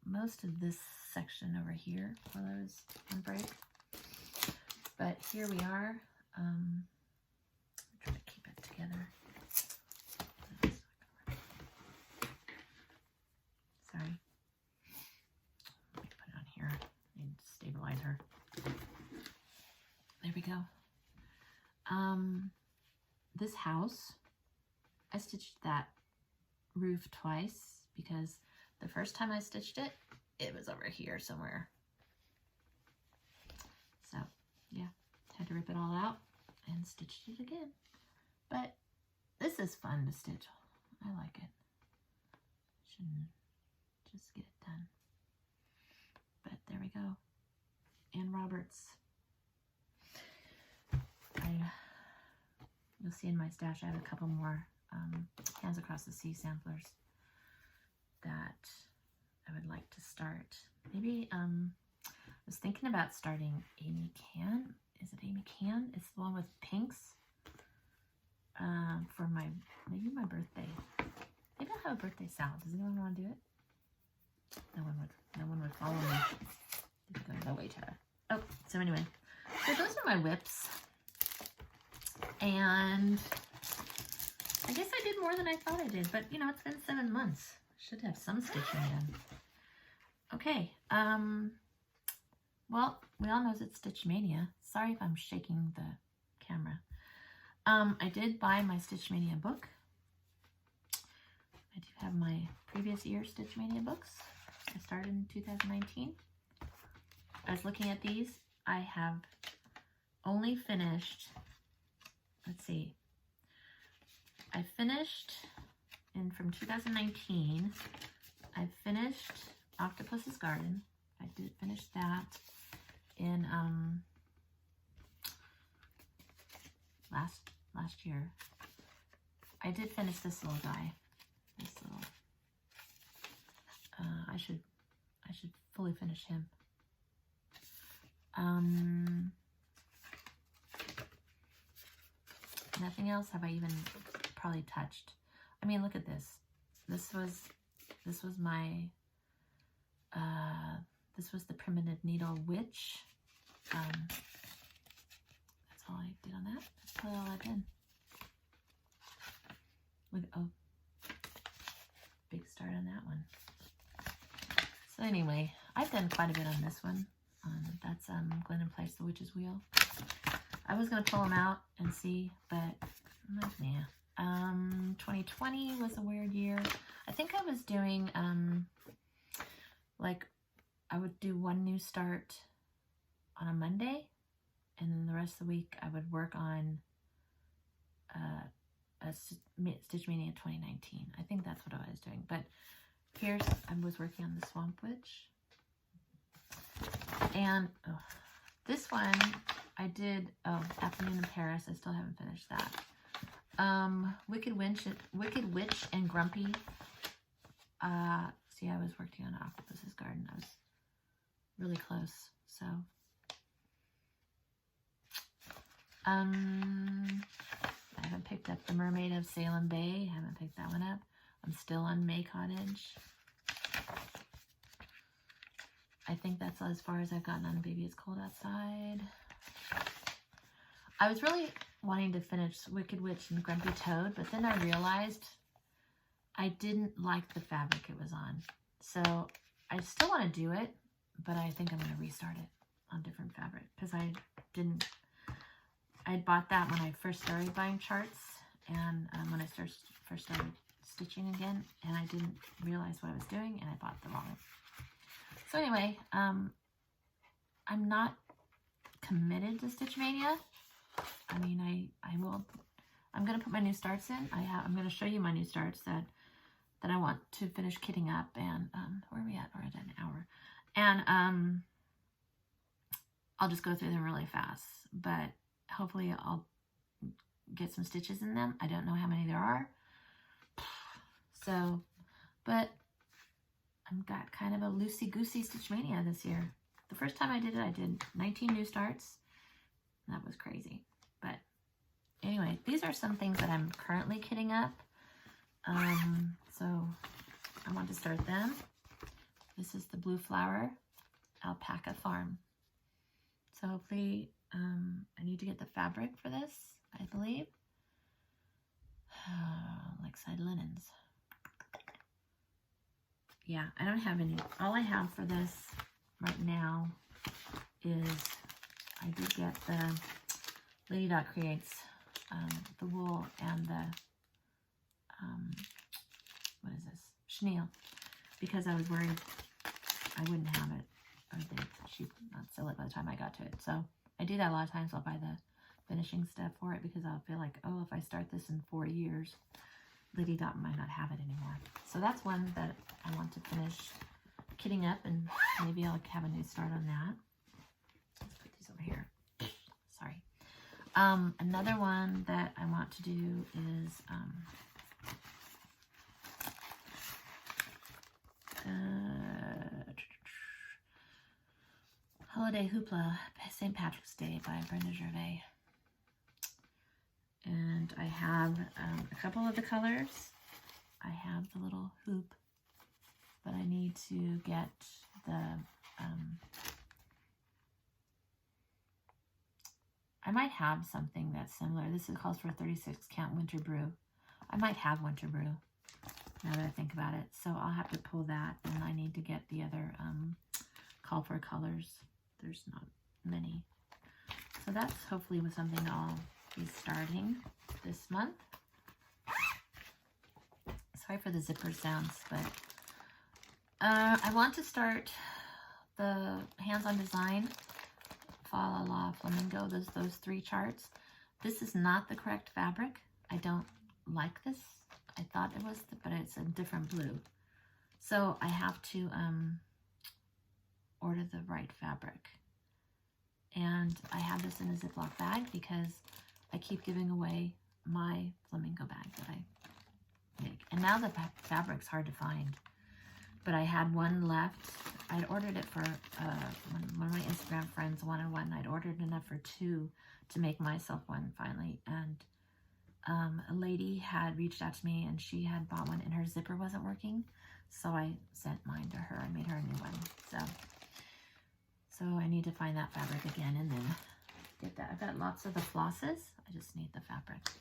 Speaker 1: most of this section over here while I was on break. But here we are. Try to keep it together. Sorry. Let me put it on here. I need to stabilize her. There we go. This house, I stitched that roof twice because the first time I stitched it, it was over here somewhere. So yeah, had to rip it all out and stitched it again. But this is fun to stitch. I like it. Shouldn't just get it done. But there we go. Ann Roberts. You'll see in my stash I have a couple more Hands Across the Sea samplers that I would like to start. Maybe I was thinking about starting Amy Can. Is it Amy Can? It's the one with pinks for maybe my birthday. Maybe I'll have a birthday salad. Does anyone want to do it? No one would follow me. It's going no way to. Oh, so anyway, so those are my whips. And I guess I did more than I thought I did, but you know, it's been 7 months. Should have some stitching done. Okay, well, we all know it's Stitch Mania. Sorry if I'm shaking the camera. I did buy my Stitch Mania book. I do have my previous year Stitch Mania books. I started in 2019. I was looking at these. I have only finished, let's see, I finished from 2019, I finished Octopus's Garden. I did finish that in last year. I did finish this little guy. This little I should fully finish him. Nothing else have I even probably touched. I mean, look at this. This was my this was the Primitive Needle Witch. That's all I did on that. That's probably all I did. With big start on that one. So anyway, I've done quite a bit on this one. That's Glenn and Place the Witch's Wheel. I was gonna pull them out and see, but nah. 2020 was a weird year. I think I was doing like I would do one new start on a Monday, and then the rest of the week I would work on a Stitch Mania 2019. I think that's what I was doing. But here's, I was working on the Swamp Witch. And this one I did, Afternoon in Paris. I still haven't finished that. Wicked Witch and Grumpy. See, I was working on Octopus's Garden. I was really close. So, I haven't picked up The Mermaid of Salem Bay. I haven't picked that one up. I'm still on May Cottage. I think that's as far as I've gotten on Baby It's Cold Outside. I was really wanting to finish Wicked Witch and Grumpy Toad, but then I realized I didn't like the fabric it was on. So I still want to do it, but I think I'm going to restart it on different fabric because I bought that when I first started buying charts and when I first started stitching again, and I didn't realize what I was doing and I bought the wrong one. So anyway, I'm not committed to Stitch Mania. I mean, I'm going to put my new starts in. I'm going to show you my new starts that I want to finish kitting up. And where are we at? We're at an hour. And I'll just go through them really fast. But hopefully I'll get some stitches in them. I don't know how many there are. So, but I've got kind of a loosey-goosey Stitch Mania this year. The first time I did it, I did 19 new starts. That was crazy. But anyway, these are some things that I'm currently kitting up. So I want to start them. This is the Blue Flower Alpaca Farm. So hopefully I need to get the fabric for this, I believe. Lakeside linens. Yeah, I don't have any. All I have for this right now is I did get the Lady Dot Creates, the wool and the, what is this? Chenille. Because I was worried I wouldn't have it, or she'd not sell it by the time I got to it. So I do that a lot of times. I'll buy the finishing stuff for it because I'll feel like, oh, if I start this in 4 years, Lady Dot might not have it anymore. So that's one that I want to finish kitting up, and maybe I'll have a new start on that. Let's put these over here. Sorry. Another one that I want to do is Holiday Hoopla, St. Patrick's Day by Brenda Gervais. And I have a couple of the colors. I have the little hoop, but I need to get the, I might have something that's similar. This calls for 36 count winter brew. I might have winter brew now that I think about it. So I'll have to pull that, and I need to get the other call for colors. There's not many. So that's hopefully with something I'll be starting this month. Sorry for the zipper sounds, but I want to start the hands-on design, Fa La La Flamingo, those 3 charts. This is not the correct fabric. I don't like this. I thought it was, but it's a different blue. So I have to order the right fabric. And I have this in a Ziploc bag because I keep giving away my flamingo bag that I make. And now the fabric's hard to find. But I had one left. I'd ordered it for, one of my Instagram friends wanted one. I'd ordered enough for 2 to make myself one finally. And a lady had reached out to me, and she had bought one, and her zipper wasn't working. So I sent mine to her. I made her a new one. So I need to find that fabric again and then get that. I've got lots of the flosses. I just need the fabric.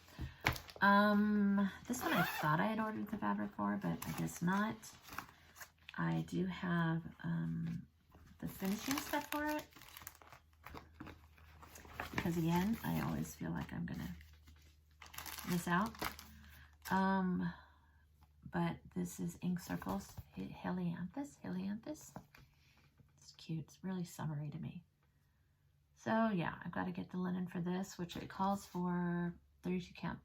Speaker 1: This one I thought I had ordered the fabric for, but I guess not. I do have the finishing stuff for it. Because again, I always feel like I'm gonna miss out. But this is Ink Circles, Helianthus. It's cute. It's really summery to me. So yeah, I've got to get the linen for this, which it calls for 32 count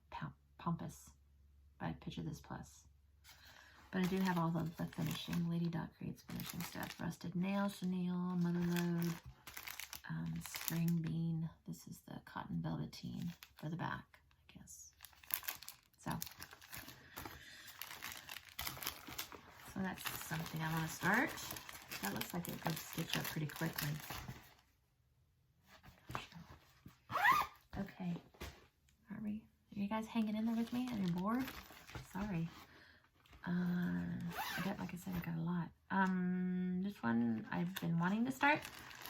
Speaker 1: Pampas by Picture This Plus. But I do have all of the finishing. Lady Dot Creates finishing stuff. Rusted Nail, Chenille, Motherlode, Spring Bean. This is the Cotton Velveteen for the back, I guess. So that's something I want to start. That looks like it could stitch up pretty quickly. Okay. Are you guys hanging in there with me? Are you bored? Sorry. Like I said, I got a lot. This one I've been wanting to start.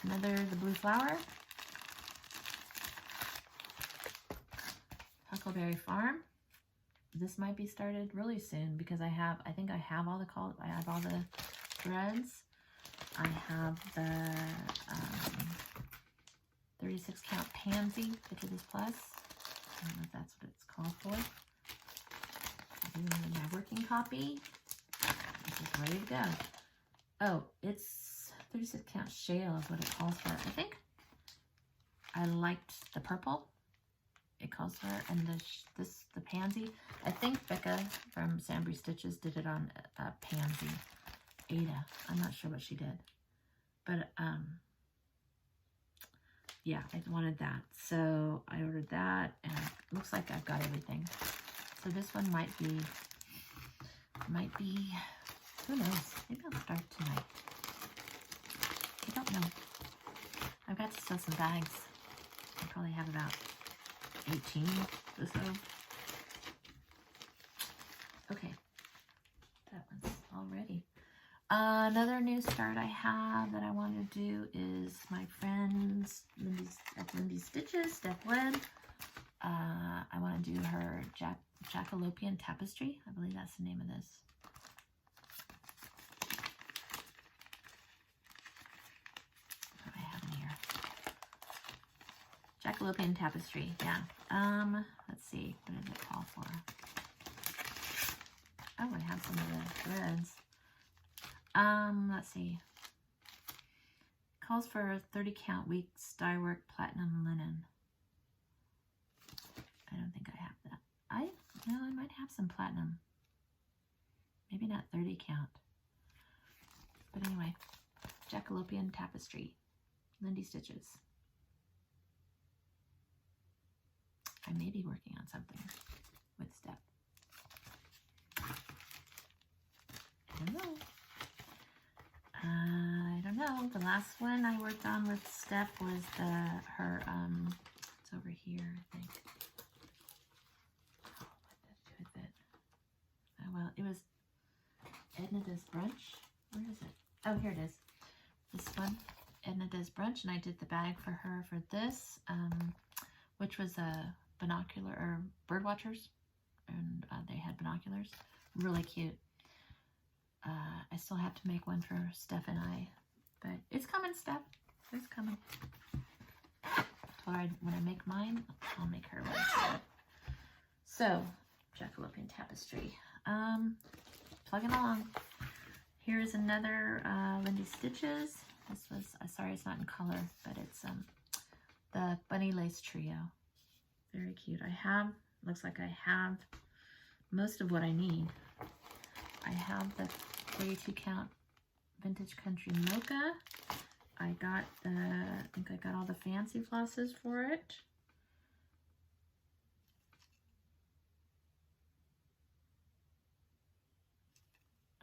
Speaker 1: The Blue Flower. Huckleberry Farm. This might be started really soon because I think I have all the threads. I have the 36 count Pansy, Picture This Plus. I don't know if that's what it's called for. I do my working copy. This is ready to go. Oh, it's 36 count Shale is what it calls for. I think I liked the purple. It calls for, and the Pansy. I think Becca from Sambry Stitches did it on Pansy. Ada. I'm not sure what she did. But, yeah, I wanted that. So I ordered that, and it looks like I've got everything. So this one might be, who knows? Maybe I'll start tonight. I don't know. I've got to sew some bags. I probably have about 18 or so. Okay. That one's all ready. Another new start I have that I want to do is my friend's Lindy Stitches, Steph Webb. I want to do her Jackalopian Tapestry. I believe that's the name of this. What do I have in here? Jackalopian Tapestry, yeah. Let's see, what does it call for? Oh, I have some of the threads. Let's see. Calls for 30 count weeks dye work platinum linen. I don't think I have that. No, I might have some platinum. Maybe not 30 count. But anyway, Jackalopian Tapestry, Lindy Stitches. I may be working on something with Steph. I don't know. I don't know. The last one I worked on with Steph was her it's over here, I think. Oh, what did I do with it? Oh, well, it was Edna Does Brunch. Where is it? Oh, here it is. This one, Edna Does Brunch, and I did the bag for her for this, which was a binocular, or bird watchers, and they had binoculars. Really cute. I still have to make one for Steph and I, but it's coming, Steph. It's coming. When I make mine, I'll make her one. So, Jackalopian Tapestry. Plugging along. Here's another Lindy Stitches. This was, sorry it's not in color, but it's the Bunny Lace Trio. Very cute. Looks like I have most of what I need. I have the 32 count Vintage Country Mocha. I think I got all the fancy flosses for it.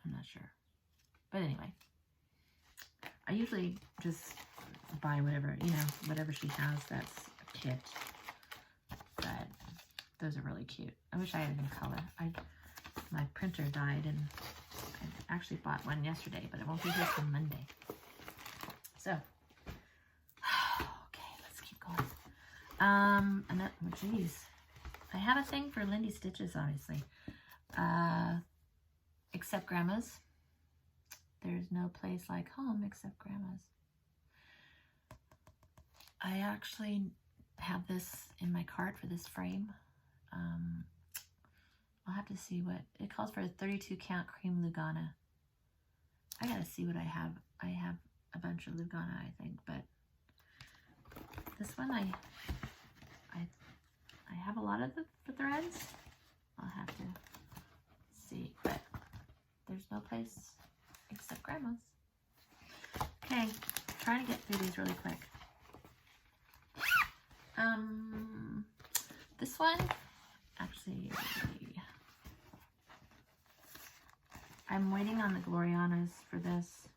Speaker 1: I'm not sure. But anyway, I usually just buy whatever, whatever she has that's a kit. But those are really cute. I wish I had it in color. My printer died, and I actually bought one yesterday, but it won't be here till Monday. So, okay, let's keep going. Geez. I have a thing for Lindy Stitches, obviously. Except Grandma's. There's no place like home except Grandma's. I actually have this in my cart for this frame. I'll have to see what it calls for. A 32 count cream Lugana. I gotta see what I have. I have a bunch of Lugana, I think, but this one I have a lot of the threads. I'll have to see, but there's no place except Grandma's. Okay, trying to get through these really quick. This one, actually, I'm waiting on the Glorianas for this.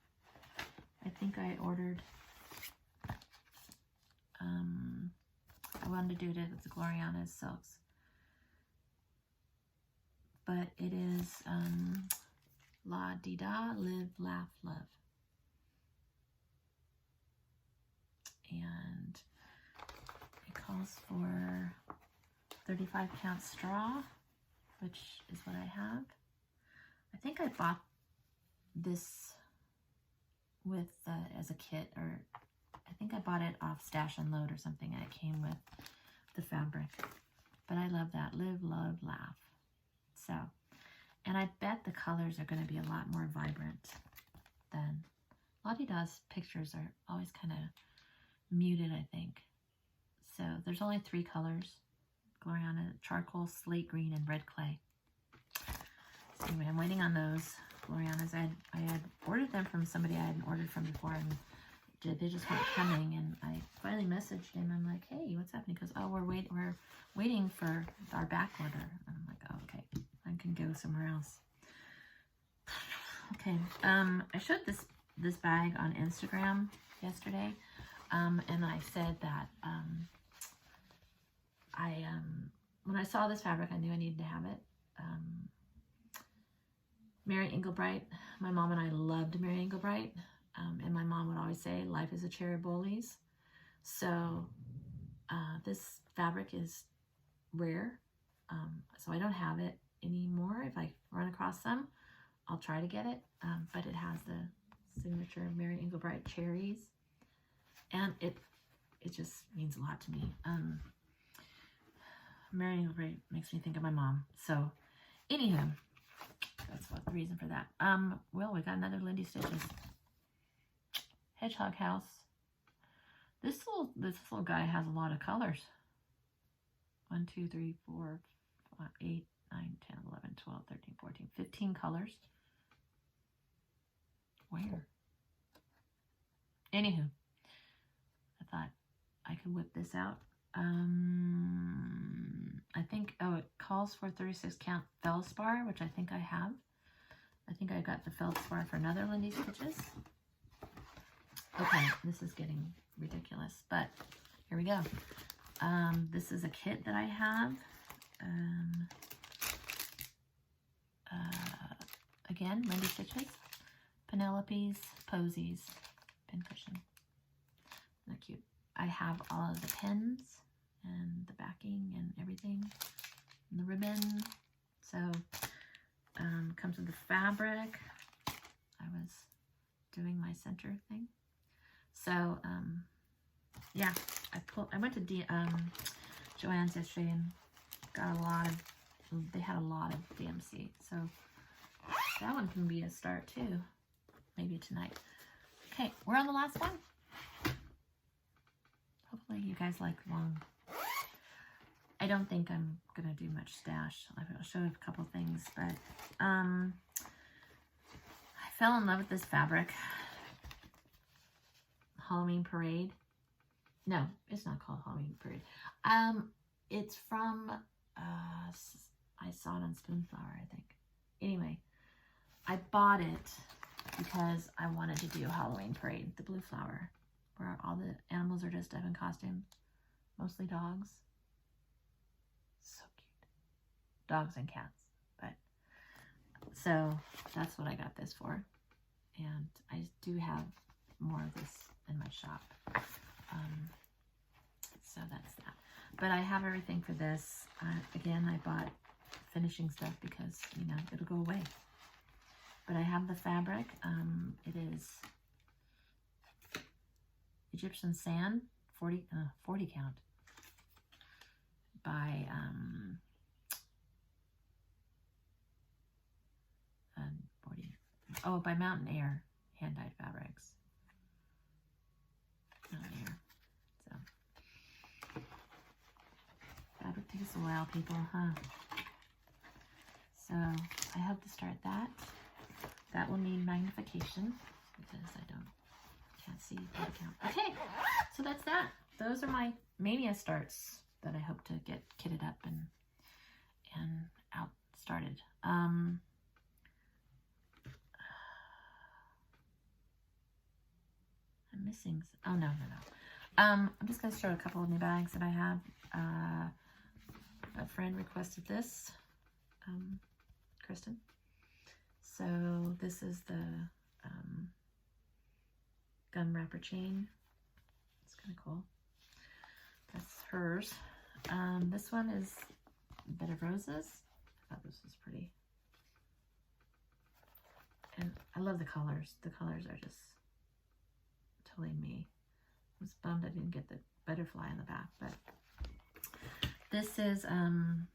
Speaker 1: I think I ordered, I wanted to do it with the Glorianas silks. But it is La Di Da, Live, Laugh, Love. And it calls for 35 count straw, which is what I have. I think I bought this with as a kit, or I think I bought it off Stash and Load or something, and it came with the fabric. But I love that. Live, love, laugh. So, and I bet the colors are going to be a lot more vibrant than La Di Da's pictures are always kind of muted, I think. So there's only 3 colors: Gloriana, charcoal, slate green, and red clay. So anyway, I'm waiting on those Glorianas. I had ordered them from somebody I hadn't ordered from before, and they just weren't coming. And I finally messaged him. I'm like, "Hey, what's happening?" He goes, "Oh, we're waiting for our back order." And I'm like, "Oh, okay, I can go somewhere else." Okay, I showed this bag on Instagram yesterday, and I said that when I saw this fabric, I knew I needed to have it. Mary Englebright. My mom and I loved Mary Englebright. And my mom would always say, life is a cherry Bowley's. So this fabric is rare. So I don't have it anymore. If I run across some, I'll try to get it. But it has the signature Mary Englebright cherries. And it just means a lot to me. Mary Englebright makes me think of my mom. So, anywho, that's what the reason for that. Well, we got another Lindy Stitches. Hedgehog House. This little guy has a lot of colors. 1, 2, 3, 4, 5, 8, 9, 10, 11, 12, 13, 14, 15 colors. Where? Anywho, I thought I could whip this out. I think, oh, it calls for 36 count feldspar, which I think I have. I think I got the feldspar for another Lindy Stitches. Okay, this is getting ridiculous, but here we go. This is a kit that I have. Again, Lindy Stitches, Penelope's Posies pincushion. Isn't that cute? I have all of the pins and the backing and everything, and the ribbon. So, comes with the fabric. I was doing my center thing. So, yeah, I went to Joann's yesterday and got a lot of, they had a lot of DMC. So, that one can be a start too. Maybe tonight. Okay, we're on the last one. Hopefully you guys like long. I don't think I'm going to do much stash. I'll show you a couple things, but I fell in love with this fabric. Halloween Parade. No, it's not called Halloween Parade. It's from, I saw it on Spoonflower, I think. Anyway, I bought it because I wanted to do Halloween Parade, the blue flower, where all the animals are dressed up in costume, mostly dogs. So cute. Dogs and cats. But so that's what I got this for. And I do have more of this in my shop. So that's that. But I have everything for this. Again, I bought finishing stuff because, you know, it'll go away. But I have the fabric. It is Egyptian Sand, 40 count, by by Mountain Air hand dyed fabrics. Mountain Air. So fabric takes a while, people, huh? So I hope to start that. That will need magnification because can't see the count. Okay, so that's that. Those are my Mania starts that I hope to get kitted up and out started. I'm missing. Oh no. I'm just gonna show a couple of new bags that I have. A friend requested this, Kristen. So this is the gum wrapper chain. It's kind of cool. That's hers. This one is Bed of Roses. I thought this was pretty. And I love the colors. The colors are just totally me. I was bummed I didn't get the butterfly in the back, but this is Homemade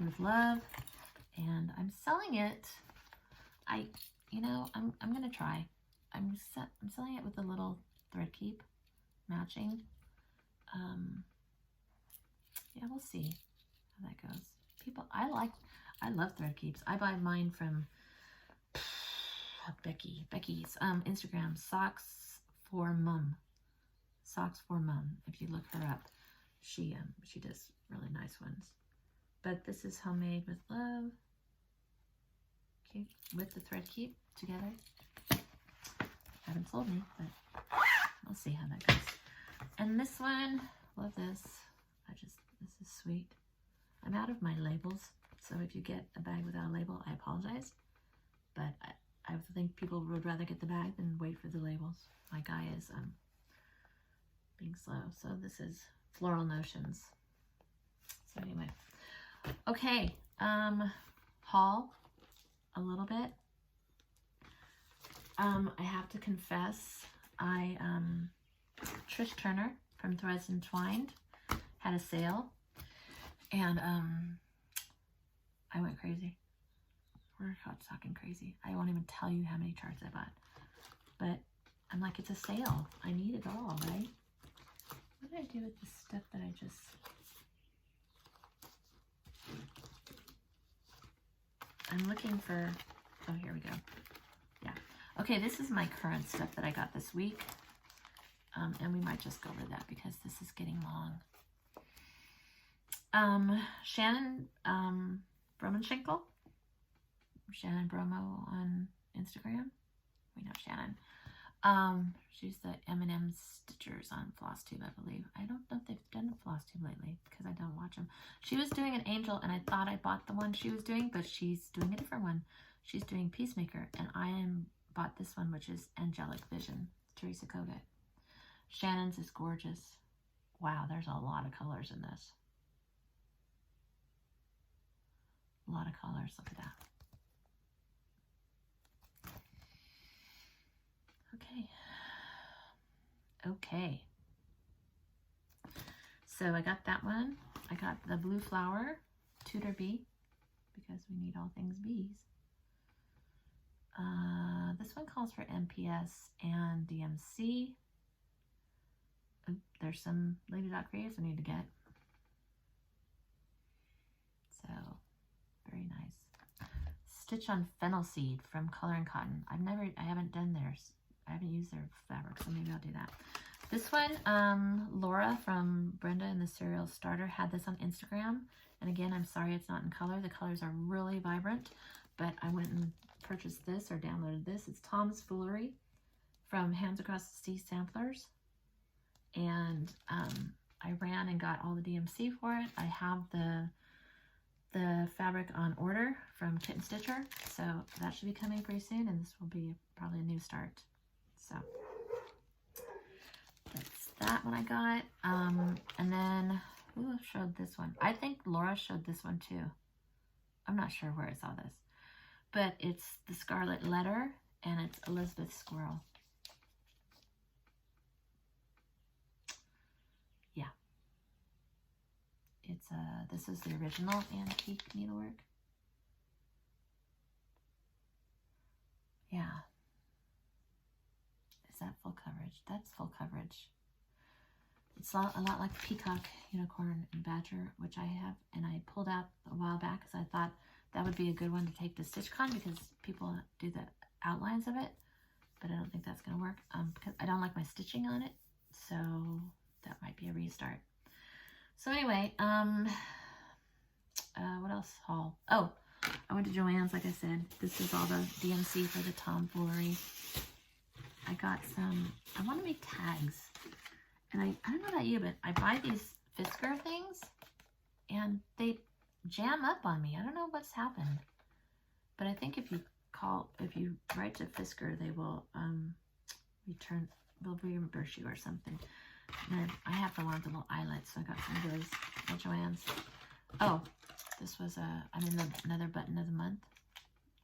Speaker 1: with Love. And I'm selling it. I'm gonna try. I'm selling it with a little thread keep matching. Yeah, we'll see how that goes. People, I love thread keeps. I buy mine from Becky's Instagram, Socks for Mum. Socks for Mum. If you look her up, she does really nice ones. But this is Homemade with Love. Okay, with the thread keep together. Haven't sold me, but we'll see how that goes. And this one, love this. This is sweet. I'm out of my labels. So if you get a bag without a label, I apologize. But I think people would rather get the bag than wait for the labels. My guy is being slow. So this is Floral Notions. So anyway, okay, haul a little bit. I have to confess, Trish Turner from Threads Entwined had a sale, and I went crazy. We're talking crazy. I won't even tell you how many charts I bought, but I'm like, it's a sale. I need it all, right? What did I do with this stuff that I just... I'm looking for... Oh, here we go. Yeah. Okay, this is my current stuff that I got this week. And we might just go over that because this is getting long. Shannon Bromenschenkel. Shannon Bromo on Instagram. We know Shannon. She's the M&M Stitchers on Flosstube, I believe. I don't know if they've done Flosstube lately because I don't watch them. She was doing an angel, and I thought I bought the one she was doing, but she's doing a different one. She's doing Peacemaker, and I bought this one, which is Angelic Vision, Teresa Kogut. Shannon's is gorgeous. Wow, there's a lot of colors in this. A lot of colors. Look at that. Okay. So I got that one. I got the Blue Flower Tudor Bee because we need all things bees. This one calls for MPS and DMC. There's some Lady Dot Creatives I need to get. So, very nice. Stitch on Fennel Seed from Color and Cotton. I haven't done theirs. I haven't used their fabric, so maybe I'll do that. This one, Laura from Brenda and the Serial Starter had this on Instagram. And again, I'm sorry it's not in color. The colors are really vibrant, but I went and purchased this or downloaded this. It's Tom's Foolery from Hands Across the Sea Samplers. And I ran and got all the DMC for it. I have the fabric on order from Kitten Stitcher, so that should be coming pretty soon, and this will be probably a new start. So that's that one I got. And then who showed this one? I think Laura showed this one too. I'm not sure where I saw this, but it's the Scarlet Letter, and it's Elizabeth Squirrel. Yeah. It's this is the original antique needlework. Yeah. Is that full coverage? That's full coverage. It's a lot like Peacock, Unicorn, and Badger, which I have, and I pulled out a while back because I thought that would be a good one to take to StitchCon because people do the outlines of it, but I don't think that's going to work because I don't like my stitching on it, so that might be a restart. So anyway, what else haul? Oh, I went to Joann's, like I said. This is all the DMC for the tomfoolery. I got some, I want to make tags. And I don't know about you, but I buy these Fisker things and they jam up on me. I don't know what's happened. But I think if you write to Fisker, they will they'll reimburse you or something. And I have to want the little eyelets, so I got some of those at Joann's. Oh, this was I'm in another button of the month,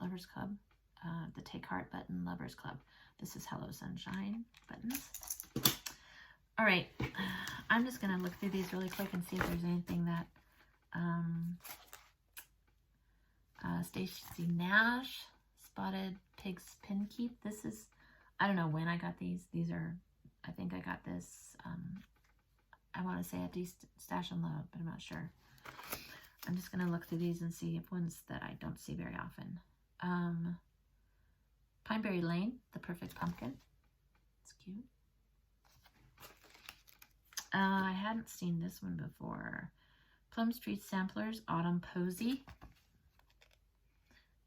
Speaker 1: Lovers Club, the Take Heart button, Lovers Club. This is Hello Sunshine buttons. All right, I'm just gonna look through these really quick and see if there's anything that Stacey Nash, Spotted Pig's Pin Keep. This is, I don't know when I got these. These are, I think I got this, I want to say at least Stash and Love, but I'm not sure. I'm just going to look through these and see if ones that I don't see very often. Pineberry Lane, The Perfect Pumpkin. It's cute. I hadn't seen this one before. Plum Street Samplers, Autumn Posy,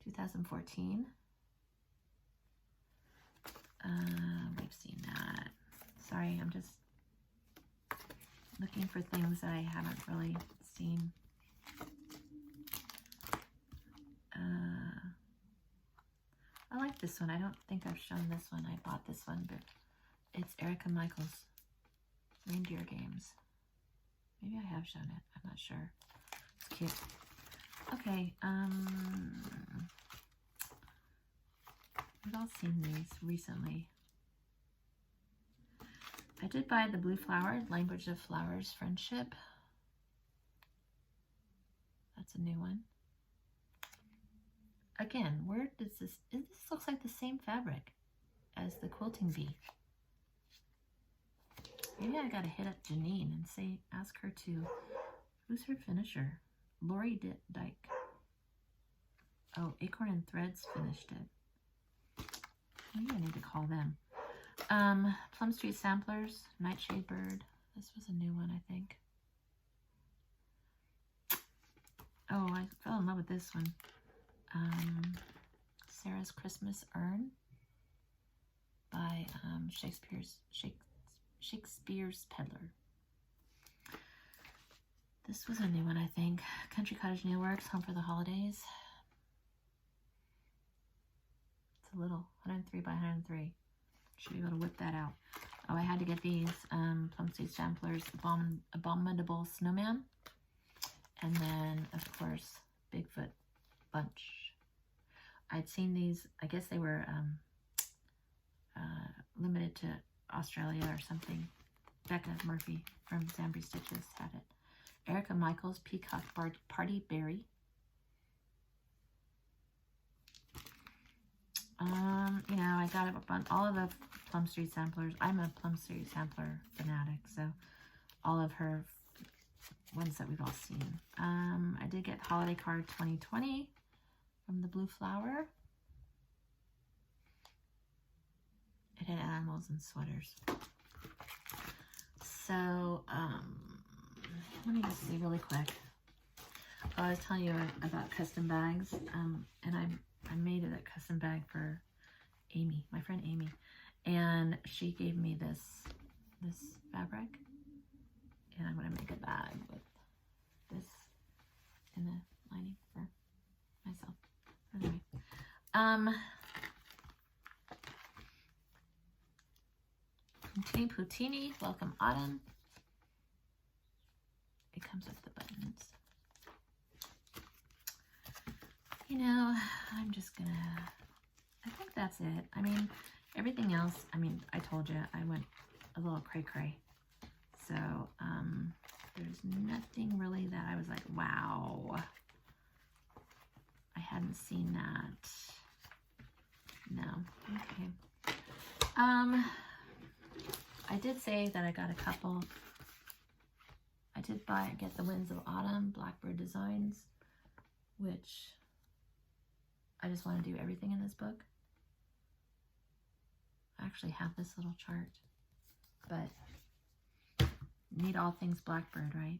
Speaker 1: 2014. We've seen that. Sorry, I'm just looking for things that I haven't really seen. this one. I don't think I've shown this one. I bought this one, but it's Erica Michaels Reindeer Games. Maybe I have shown it. I'm not sure. It's cute. Okay. We've all seen these recently. I did buy the Blue Flower, Language of Flowers Friendship. That's a new one. Again, where does this looks like the same fabric as the Quilting Bee. Maybe I gotta hit up Janine and say, ask her to, who's her finisher? Lori Dyke. Oh, Acorn and Threads finished it. Maybe I need to call them. Plum Street Samplers, Nightshade Bird. This was a new one, I think. Oh, I fell in love with this one. Sarah's Christmas Urn by Shakespeare's Peddler. This was a new one, I think. Country Cottage Needleworks, Home for the Holidays. It's a little 103 by 103. Should be able to whip that out. Oh, I had to get these Plum Street Samplers Abominable Snowman. And then, of course, Bigfoot Bunch. I'd seen these, I guess they were limited to Australia or something. Becca Murphy from Zambri Stitches had it. Erica Michaels Peacock Party Berry. You know, I got it on all of the Plum Street Samplers. I'm a Plum Street Sampler fanatic, so all of her ones that we've all seen. I did get Holiday Card 2020 from the Blue Flower. It had animals and sweaters. So, let me just see really quick. Oh, I was telling you about custom bags, and I made a custom bag for Amy, my friend Amy, and she gave me this fabric, and I'm going to make a bag with this in the lining for myself. Anyway, Poutini, Welcome Autumn. It comes with the buttons. You know, I'm just gonna, I think that's it. I mean, everything else, I mean, I told you, I went a little cray-cray. So, there's nothing really that I was like, wow. I hadn't seen that. No, okay. I did say that I got a couple. I did get the Winds of Autumn, Blackbird Designs, which I just want to do everything in this book. I actually have this little chart, but need all things Blackbird, right?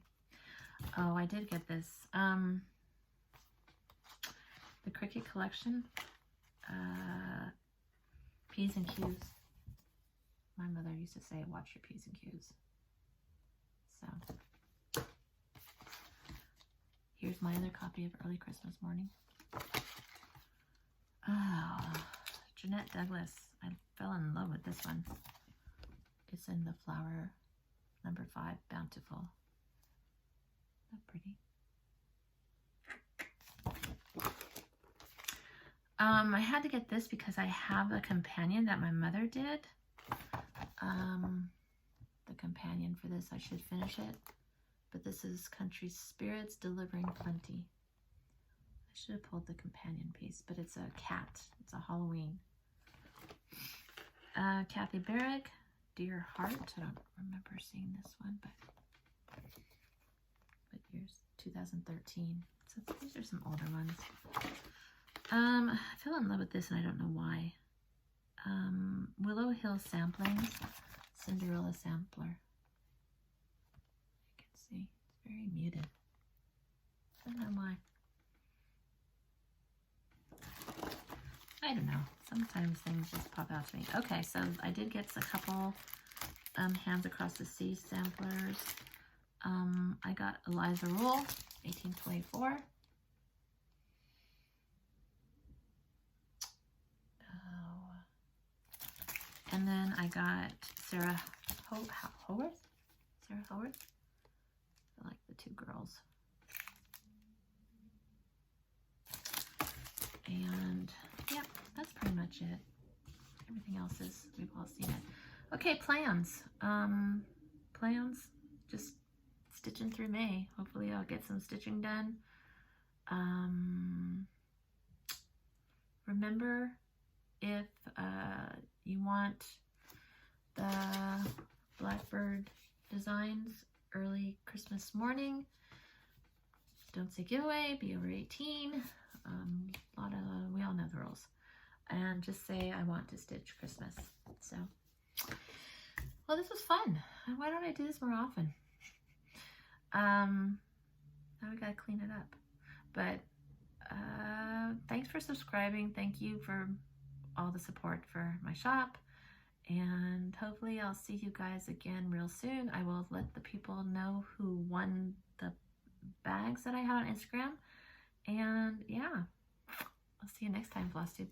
Speaker 1: Oh, I did get this. The Cricket Collection, P's and Q's. My mother used to say, watch your P's and Q's. So, here's my other copy of Early Christmas Morning. Oh, Jeanette Douglas. I fell in love with this one. It's in the flower number 5, Bountiful. Isn't that pretty? I had to get this because I have a companion that my mother did. The companion for this, I should finish it. But this is Country Spirits Delivering Plenty. I should have pulled the companion piece, but it's a cat. It's a Halloween. Kathy Barrick, Dear Heart. I don't remember seeing this one, but years 2013. So these are some older ones. I fell in love with this and I don't know why. Willow Hill Samplings, Cinderella Sampler. You can see it's very muted. I don't know why. I don't know. Sometimes things just pop out to me. Okay, so I did get a couple Hands Across the Sea samplers. I got Eliza Rule, 1824. And then I got Sarah Howarth? Sarah Howarth? I like the two girls. And yeah, that's pretty much it. Everything else is, we've all seen it. Okay, plans. Plans, just stitching through May. Hopefully I'll get some stitching done. Remember, if you want the Blackbird designs early Christmas morning, don't say giveaway, be over 18. We all know the rules. And just say, I want to stitch Christmas. So, well, this was fun. Why don't I do this more often? Now we gotta clean it up. But thanks for subscribing. Thank you for all the support for my shop. And hopefully I'll see you guys again real soon. I will let the people know who won the bags that I had on Instagram. And yeah, I'll see you next time, Flosstube.